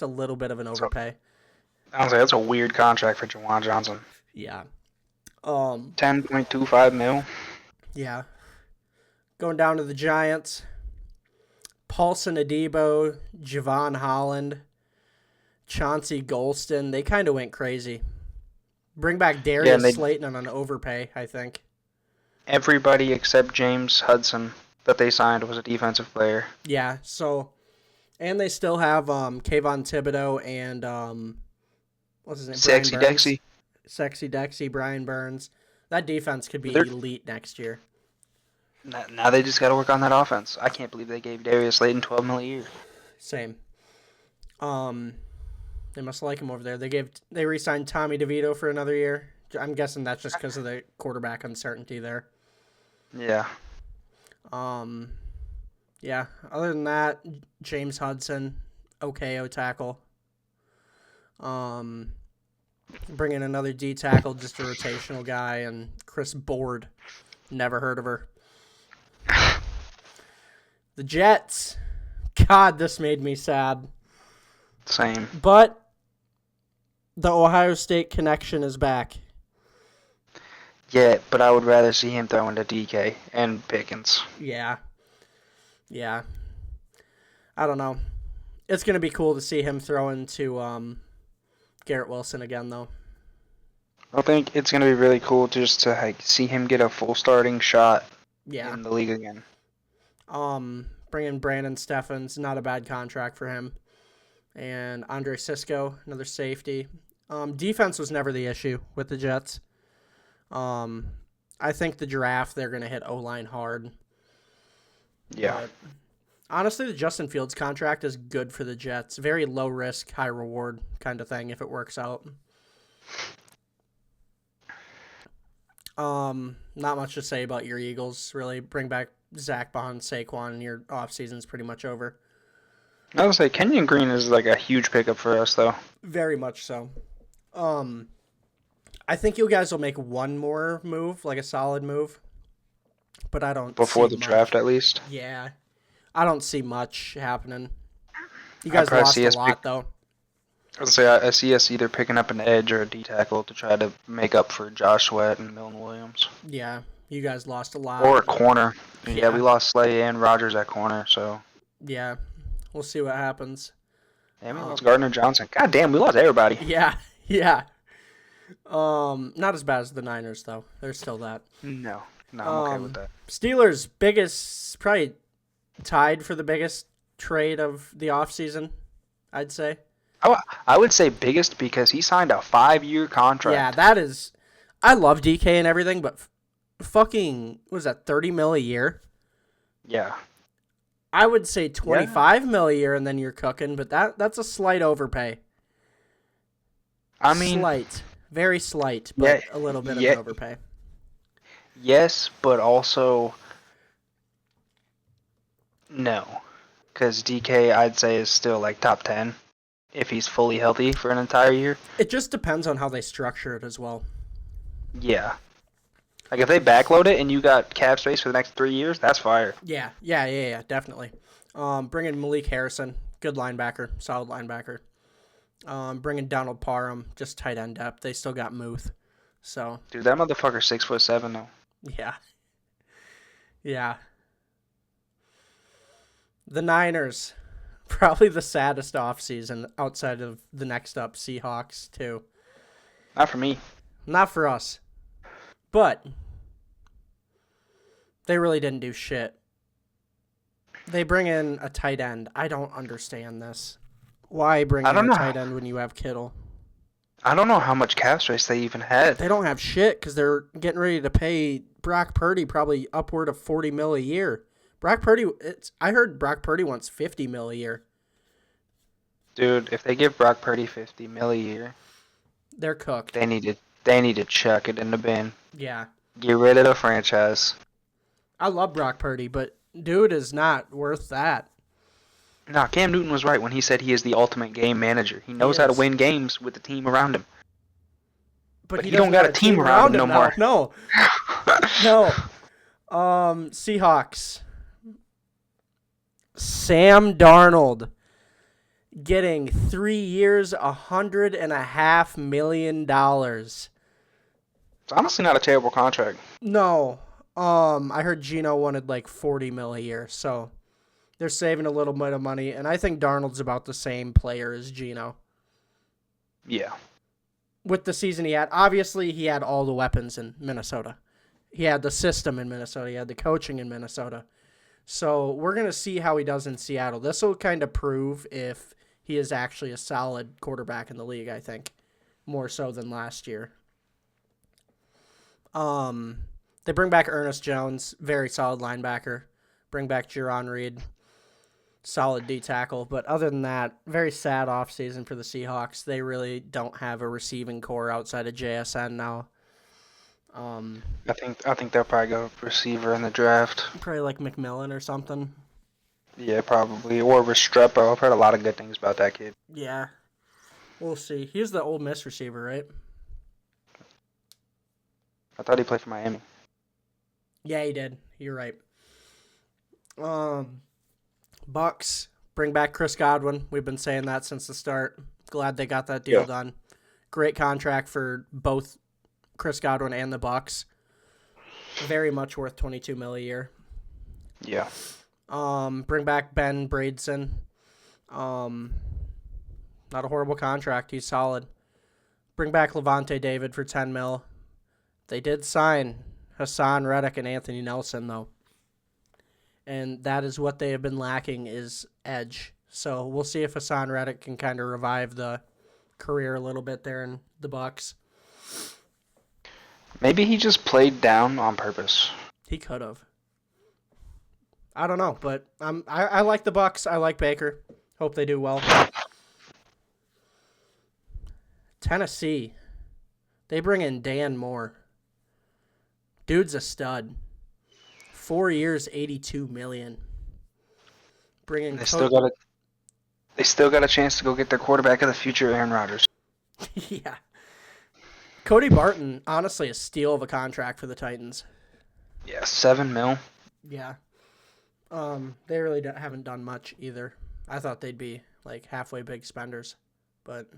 a
little bit of an overpay.
I would say that's a weird contract for Juwan Johnson.
Yeah.
10.25 mil.
Yeah. Going down to the Giants. Paulson Adebo, Javon Holland, Chauncey Golston. They kind of went crazy. Bring back Darius Slayton on an overpay, I think.
Everybody except James Hudson that they signed was a defensive player.
Yeah, so... And they still have Kayvon Thibodeau and... what's his name?
Sexy Dexy.
Sexy Dexy, Brian Burns. That defense could be elite next year.
Now they just got to work on that offense. I can't believe they gave Darius Slayton $12 million a year.
Same. They must like him over there. They re-signed Tommy DeVito for another year. I'm guessing that's just because of the quarterback uncertainty there.
Yeah.
Yeah. Other than that, James Hudson, okay, tackle. Bring in another D tackle, just a rotational guy, and Chris Board. Never heard of her. The Jets. God, this made me sad.
Same.
But the Ohio State connection is back.
Yeah, but I would rather see him throwing to DK and Pickens.
Yeah. I don't know. It's going to be cool to see him throwing to Garrett Wilson again, though.
I think it's going to be really cool just to see him get a full starting shot
Yeah.
in the league again.
Bringing Brandon Steffens, not a bad contract for him. And Andre Sisco, another safety. Defense was never the issue with the Jets. I think the draft, they're going to hit O-line hard.
Yeah.
But honestly, the Justin Fields contract is good for the Jets. Very low risk, high reward kind of thing if it works out. Not much to say about your Eagles, really. Bring back Zach Bond, Saquon, and your offseason's pretty much over.
I would say Kenyon Green is like a huge pickup for us, though.
Very much so. I think you guys will make one more move, like a solid move. But I don't
Before
see
the
much.
draft, at least.
Yeah. I don't see much happening. You guys lost a lot, though.
I would say I see us either picking up an edge or a D tackle to try to make up for Josh Sweat and Milton Williams.
Yeah, you guys lost a lot.
Or a corner. Yeah, we
Yeah.
lost Slay and Rogers at corner, so.
Yeah, we'll see what happens.
And we lost Gardner Johnson. God damn, we lost everybody.
Yeah. Not as bad as the Niners, though. They're still that.
No, I'm okay with that.
Steelers' biggest, probably tied for the biggest trade of the offseason, I'd say.
I would say biggest because he signed a 5-year contract.
Yeah, that is. I love DK and everything, but fucking, what was that, $30 million a year?
Yeah.
I would say $25 million a year, and then you're cooking, but that's a slight overpay.
I mean,
slight, very slight, but a little bit of an overpay.
Yes, but also no, because DK I'd say is still like top 10 if he's fully healthy for an entire year.
It just depends on how they structure it as well.
Yeah. Like if they backload it and you got cap space for the next 3 years, that's fire.
Yeah, definitely. Bringing Malik Harrison, good linebacker, solid linebacker. Bringing Donald Parham, just tight end depth. They still got Muth, so.
Dude, that motherfucker's 6'7" though.
Yeah. The Niners, probably the saddest offseason outside of the next up Seahawks too.
Not for me.
Not for us. But they really didn't do shit. They bring in a tight end. I don't understand this. Why bring in a tight end when you have Kittle?
I don't know how much cap space they even had.
They don't have shit because they're getting ready to pay Brock Purdy probably upward of $40 million a year. I heard Brock Purdy wants $50 million a year.
Dude, if they give Brock Purdy $50 million a year,
they're cooked.
They need to chuck it in the bin.
Yeah.
Get rid of the franchise.
I love Brock Purdy, but dude is not worth that.
No, Cam Newton was right when he said he is the ultimate game manager. He knows how to win games with the team around him. But he don't got a team around him no more.
No. Seahawks. Sam Darnold getting 3 years, $100.5 million.
It's honestly not a terrible contract.
No. I heard Gino wanted like $40 million a year, so they're saving a little bit of money, and I think Darnold's about the same player as Gino.
Yeah.
With the season he had, obviously he had all the weapons in Minnesota. He had the system in Minnesota. He had the coaching in Minnesota. So we're going to see how he does in Seattle. This will kind of prove if he is actually a solid quarterback in the league, I think, more so than last year. They bring back Ernest Jones, very solid linebacker. Bring back Jaron Reed, solid D tackle. But other than that, very sad offseason for the Seahawks. They really don't have a receiving core outside of JSN now.
I think they'll probably go receiver in the draft.
Probably like McMillan or something.
Yeah, probably. Or Restrepo. I've heard a lot of good things about that kid.
Yeah. We'll see. He's the Ole Miss receiver, right?
I thought he played for Miami.
Yeah, he did. You're right. Bucks Bring back Chris Godwin. We've been saying that since the start. Glad they got that deal done. Great contract for both Chris Godwin and the Bucks. Very much worth $22 million a year.
Yeah.
Bring back Ben Braidson. Not a horrible contract. He's solid. Bring back Levante David for $10 million. They did sign Hassan Reddick and Anthony Nelson, though. And that is what they have been lacking is edge. So we'll see if Hassan Reddick can kind of revive the career a little bit there in the Bucks.
Maybe he just played down on purpose.
He could have. I don't know, but I like the Bucks. I like Baker. Hope they do well. Tennessee. They bring in Dan Moore. Dude's a stud. 4 years, $82 million. Bringing
They still got a chance to go get their quarterback of the future, Aaron Rodgers.
Yeah. Cody Barton, honestly, a steal of a contract for the Titans.
Yeah, $7 million.
Yeah. They really haven't done much either. I thought they'd be like halfway big spenders, but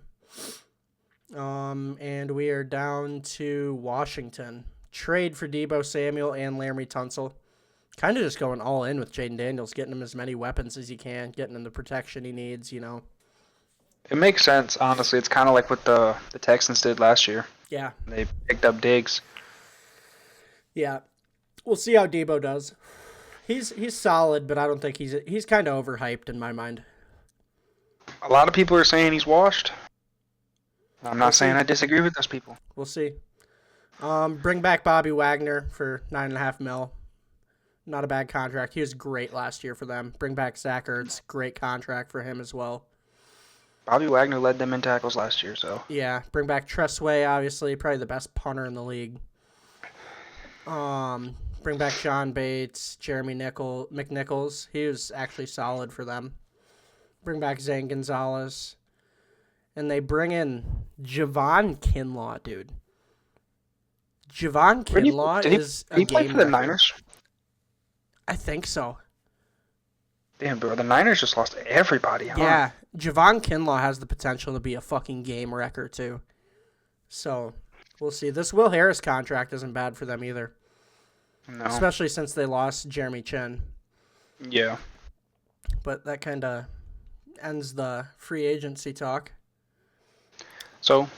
and we are down to Washington. Trade for Deebo Samuel and Laremy Tunsil. Kind of just going all in with Jaden Daniels, getting him as many weapons as he can, getting him the protection he needs, you know.
It makes sense, honestly. It's kind of like what the Texans did last year.
Yeah.
They picked up Diggs.
Yeah. We'll see how Deebo does. He's solid, but I don't think he's kind of overhyped in my mind.
A lot of people are saying he's washed. I'm not saying I disagree with those people.
We'll see. Bring back Bobby Wagner for $9.5 million. Not a bad contract. He was great last year for them. Bring back Zach Ertz. Great contract for him as well.
Bobby Wagner led them in tackles last year, so.
Yeah. Bring back Tressway, obviously. Probably the best punter in the league. Bring back John Bates, Jeremy McNichols. He was actually solid for them. Bring back Zane Gonzalez. And they bring in Javon Kinlaw, dude. Javon Kinlaw is a game.
Did he play for the Niners?
I think so.
Damn, bro, the Niners just lost everybody, huh?
Yeah, Javon Kinlaw has the potential to be a fucking game wrecker, too. So, we'll see. This Will Harris contract isn't bad for them either.
No.
Especially since they lost Jeremy Chin.
Yeah.
But that kind of ends the free agency talk.
So,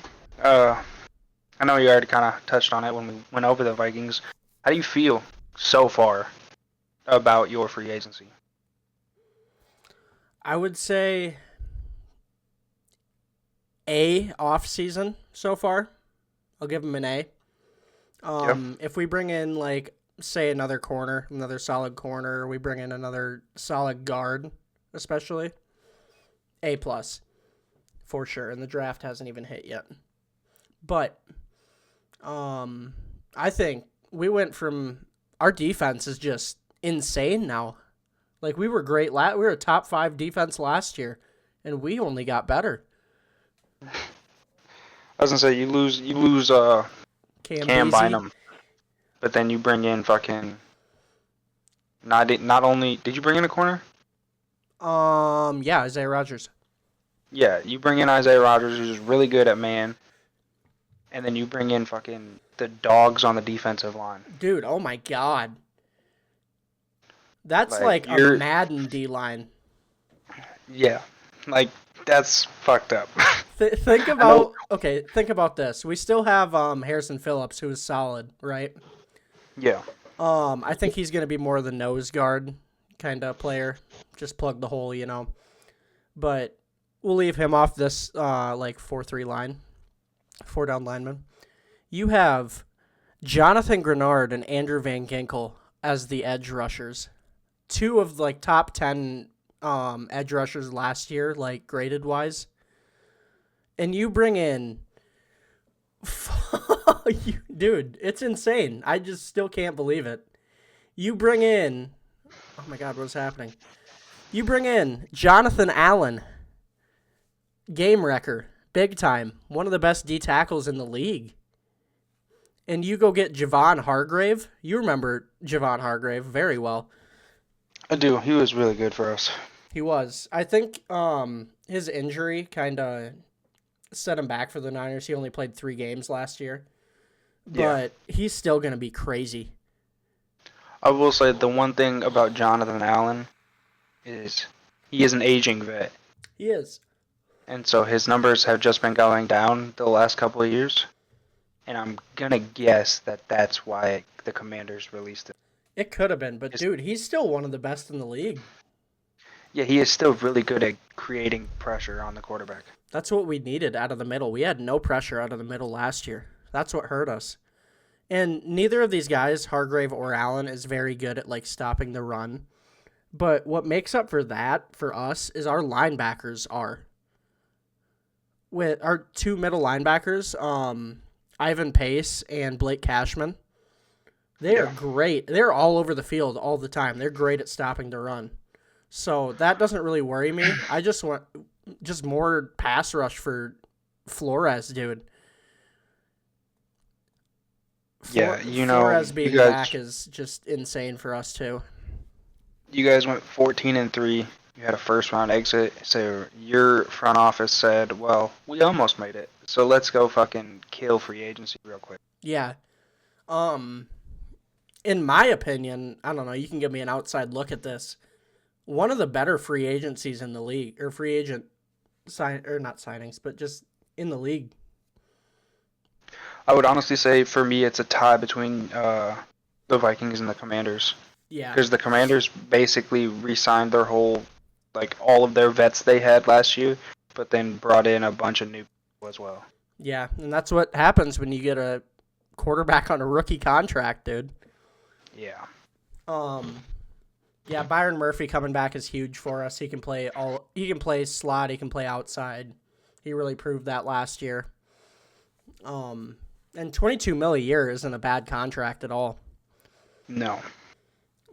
I know you already kind of touched on it when we went over the Vikings. How do you feel so far about your free agency?
I would say A off season so far. I'll give them an A. If we bring in like say another solid corner, we bring in another solid guard, especially A plus for sure. And the draft hasn't even hit yet. But I think we went from our defense is just insane now. Like we were great. We were a top 5 defense last year, and we only got better.
I was gonna say you lose Cam Bynum, but then you bring in fucking. Not only did you bring in a corner.
Yeah, Isaiah Rodgers.
Yeah, you bring in Isaiah Rodgers, who's really good at man, and then you bring in fucking the dogs on the defensive line.
Dude, oh my god. That's like a Madden D-line.
Yeah, like that's fucked up.
Think about this. We still have Harrison Phillips, who is solid, right?
Yeah.
I think he's going to be more of the nose guard kind of player. Just plug the hole, you know. But we'll leave him off this 4-3 line, 4-down lineman. You have Jonathan Grenard and Andrew Van Ginkel as the edge rushers. 2 of top 10 edge rushers last year, graded wise. And you bring in dude, it's insane. I just still can't believe it. You bring in oh my god, what's happening? You bring in Jonathan Allen, game wrecker, big time, one of the best D tackles in the league. And you go get Javon Hargrave. You remember Javon Hargrave very well.
I do. He was really good for us.
He was. I think his injury kind of set him back for the Niners. He only played 3 games last year. But he's still going to be crazy.
I will say the one thing about Jonathan Allen is he is an aging vet.
He is.
And so his numbers have just been going down the last couple of years. And I'm going to guess that that's why the Commanders released him.
It could have been, but dude, he's still one of the best in the league.
Yeah, he is still really good at creating pressure on the quarterback.
That's what we needed out of the middle. We had no pressure out of the middle last year. That's what hurt us. And neither of these guys, Hargrave or Allen, is very good at like stopping the run. But what makes up for that for us is our linebackers are. With our 2 middle linebackers, Ivan Pace and Blake Cashman, they are great. They're all over the field all the time. They're great at stopping the run. So that doesn't really worry me. I just want just more pass rush for Flores, dude. Flores being back is just insane for us too.
You guys went 14-3. You had a first round exit, so your front office said, "Well, we almost made it, so let's go fucking kill free agency real quick."
Yeah. In my opinion, I don't know. You can give me an outside look at this. One of the better free agencies in the league, or free agent not signings, but just in the league.
I would honestly say for me, it's a tie between the Vikings and the Commanders.
Yeah.
Because the Commanders basically re-signed their whole, like all of their vets they had last year, but then brought in a bunch of new people as well.
Yeah, and that's what happens when you get a quarterback on a rookie contract, dude.
Yeah.
Yeah, Byron Murphy coming back is huge for us. He can play slot, he can play outside. He really proved that last year. And $22 million a year isn't a bad contract at all.
No.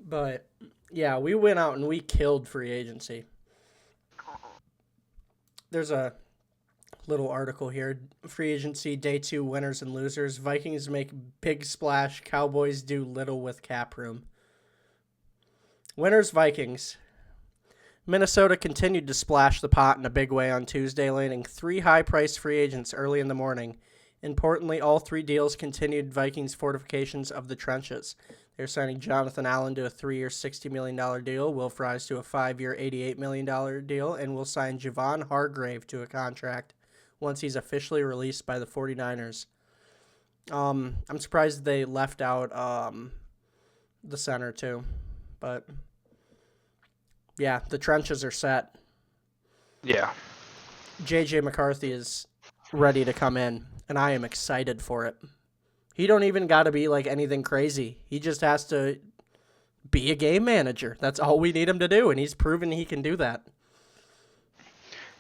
But yeah, we went out and we killed free agency. There's a little article here. Free agency, day 2 winners and losers. Vikings make big splash. Cowboys do little with cap room. Winners, Vikings. Minnesota continued to splash the pot in a big way on Tuesday, landing 3 high-priced free agents early in the morning. Importantly, all 3 deals continued Vikings' fortifications of the trenches. They're signing Jonathan Allen to a 3-year, $60 million deal, Will Fries to a 5-year, $88 million deal, and will sign Javon Hargrave to a contract once he's officially released by the 49ers. I'm surprised they left out the center, too. But, yeah, the trenches are set.
Yeah.
J.J. McCarthy is ready to come in, and I am excited for it. He don't even got to be like anything crazy. He just has to be a game manager. That's all we need him to do, and he's proven he can do that.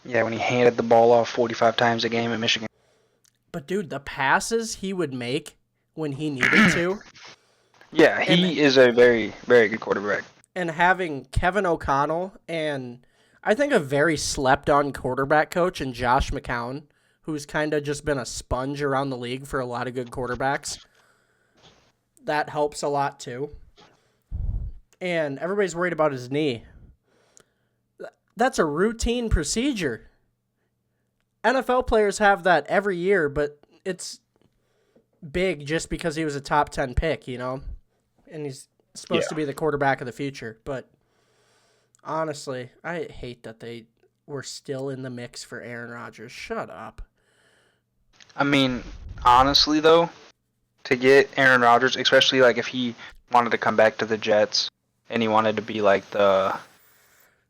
Yeah, when he handed the ball off 45 times a game at Michigan.
But, dude, the passes he would make when he needed to.
Yeah, he is a very, very good quarterback.
And having Kevin O'Connell and I think a very slept-on quarterback coach in Josh McCown, who's kind of just been a sponge around the league for a lot of good quarterbacks. That helps a lot, too. And everybody's worried about his knee. That's a routine procedure. NFL players have that every year, but it's big just because he was a top 10 pick, you know? And he's supposed to be the quarterback of the future. But honestly, I hate that they were still in the mix for Aaron Rodgers. Shut up.
I mean, honestly, though, to get Aaron Rodgers, especially like if he wanted to come back to the Jets and he wanted to be like the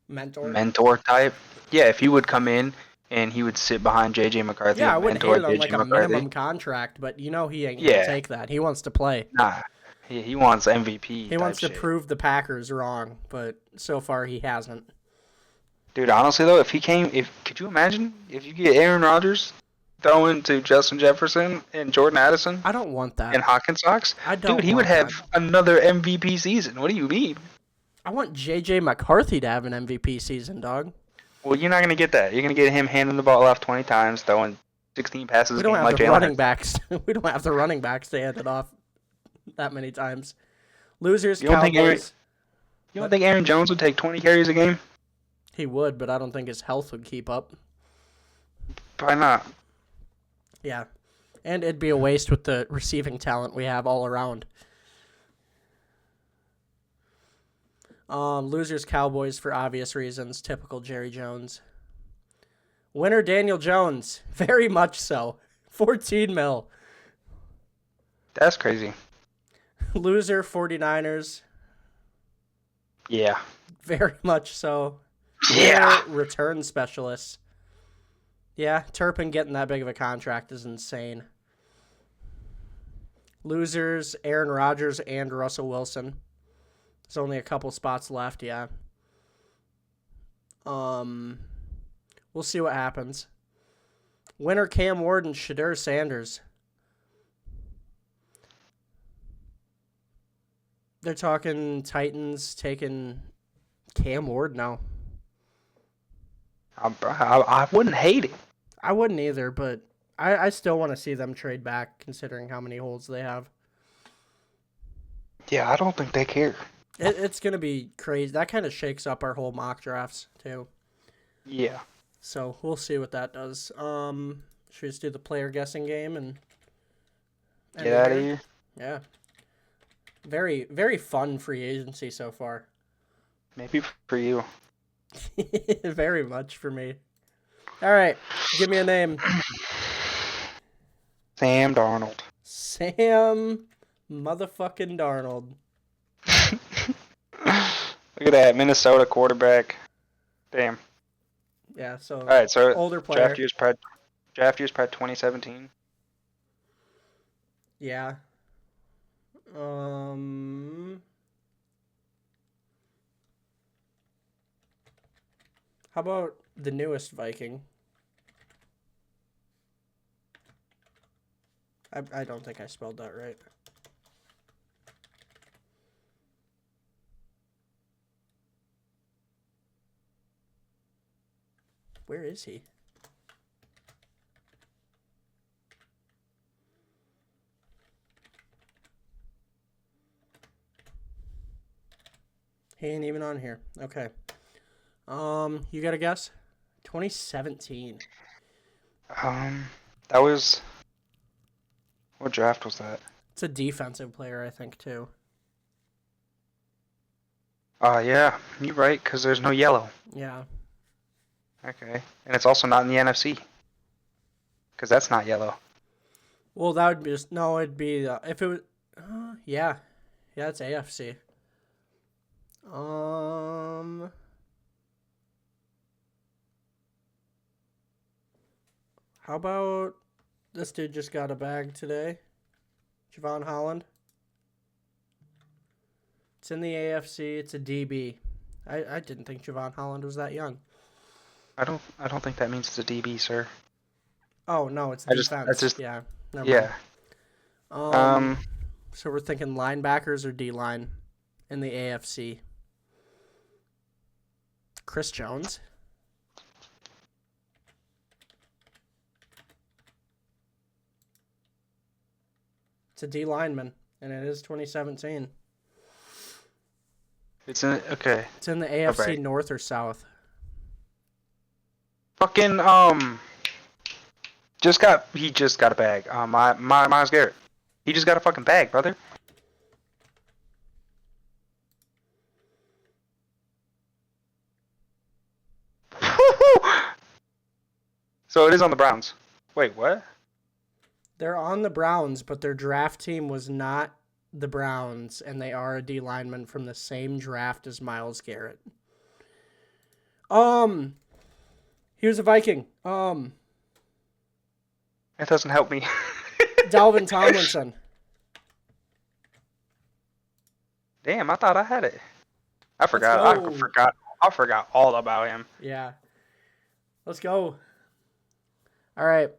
mentor type. Yeah, if he would come in and he would sit behind J.J. McCarthy.
Yeah, I wouldn't hate it on like a minimum contract, but you know he ain't going to take that. He wants to play.
Nah, he wants MVP.
He wants to prove the Packers wrong, but so far he hasn't.
Dude, honestly, though, could you imagine if you get Aaron Rodgers throwing to Justin Jefferson and Jordan Addison?
I don't want that.
And Hawkins Sox?
I don't.
Dude, he would have another MVP season. What do you mean?
I want J.J. McCarthy to have an MVP season, dog.
Well, you're not going to get that. You're going to get him handing the ball off 20 times, throwing 16 passes.
We don't have the running backs. We don't have the running backs to hand it off that many times. Losers, Cowboys.
You don't think Aaron Jones would take 20 carries a game?
He would, but I don't think his health would keep up.
Why not?
Yeah. And it'd be a waste with the receiving talent we have all around. Losers, Cowboys for obvious reasons. Typical Jerry Jones. Winner, Daniel Jones. Very much so. 14 mil.
That's crazy.
Loser, 49ers.
Yeah.
Very much so.
Yeah.
Winner, return specialists. Yeah, Turpin getting that big of a contract is insane. Losers, Aaron Rodgers and Russell Wilson. There's only a couple spots left, yeah. We'll see what happens. Winner, Cam Ward and Shadur Sanders. They're talking Titans taking Cam Ward now.
I wouldn't hate it.
I wouldn't either, but I still want to see them trade back considering how many holes they have.
Yeah, I don't think they care.
It's going to be crazy. That kind of shakes up our whole mock drafts, too.
Yeah.
So we'll see what that does. Should we just do the player guessing game and
get out of here?
Yeah. Very, very fun free agency so far.
Maybe for you.
Very much for me. All right. Give me a name.
Sam Darnold.
Sam motherfucking Darnold.
Look at that. Minnesota quarterback. Damn.
Yeah, so
all right, so
older player.
Draft year's probably 2017.
Yeah. How about the newest Viking? I don't think I spelled that right. Where is he? He ain't even on here. Okay. You got a guess? 2017.
That was... What draft was that?
It's a defensive player, I think, too.
Yeah, you're right, because there's no yellow.
Yeah.
Okay. And it's also not in the NFC. Because that's not yellow.
Well, that would be just... No, it'd be... if it was... yeah. Yeah, it's AFC. How about this dude just got a bag today? Javon Holland. It's in the AFC. It's a DB. I didn't think Javon Holland was that young.
I don't think that means it's a DB, sir.
Oh no, it's defense. Yeah.
Yeah.
So we're thinking linebackers or D line in the AFC. Chris Jones. It's a D lineman, and it is 2017.
It's in okay.
It's in the AFC
right.
North or South.
Fucking he just got a bag. Myles Garrett. He just got a fucking bag, brother. So it is on the Browns. Wait, what?
They're on the Browns, but their draft team was not the Browns, and they are a D lineman from the same draft as Myles Garrett. He was a Viking.
That doesn't help me.
Dalvin Tomlinson.
Damn, I thought I had it. I forgot. I forgot all about him.
Yeah. Let's go. All right.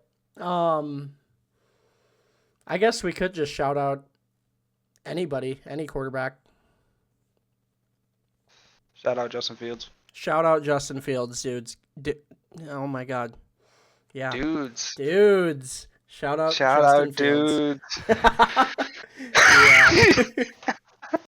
I guess we could just shout out anybody, any quarterback.
Shout out Justin Fields.
Shout out Justin Fields, dudes. Oh my God. Yeah.
Dudes.
Shout out Justin Fields.
Dudes.
Yeah.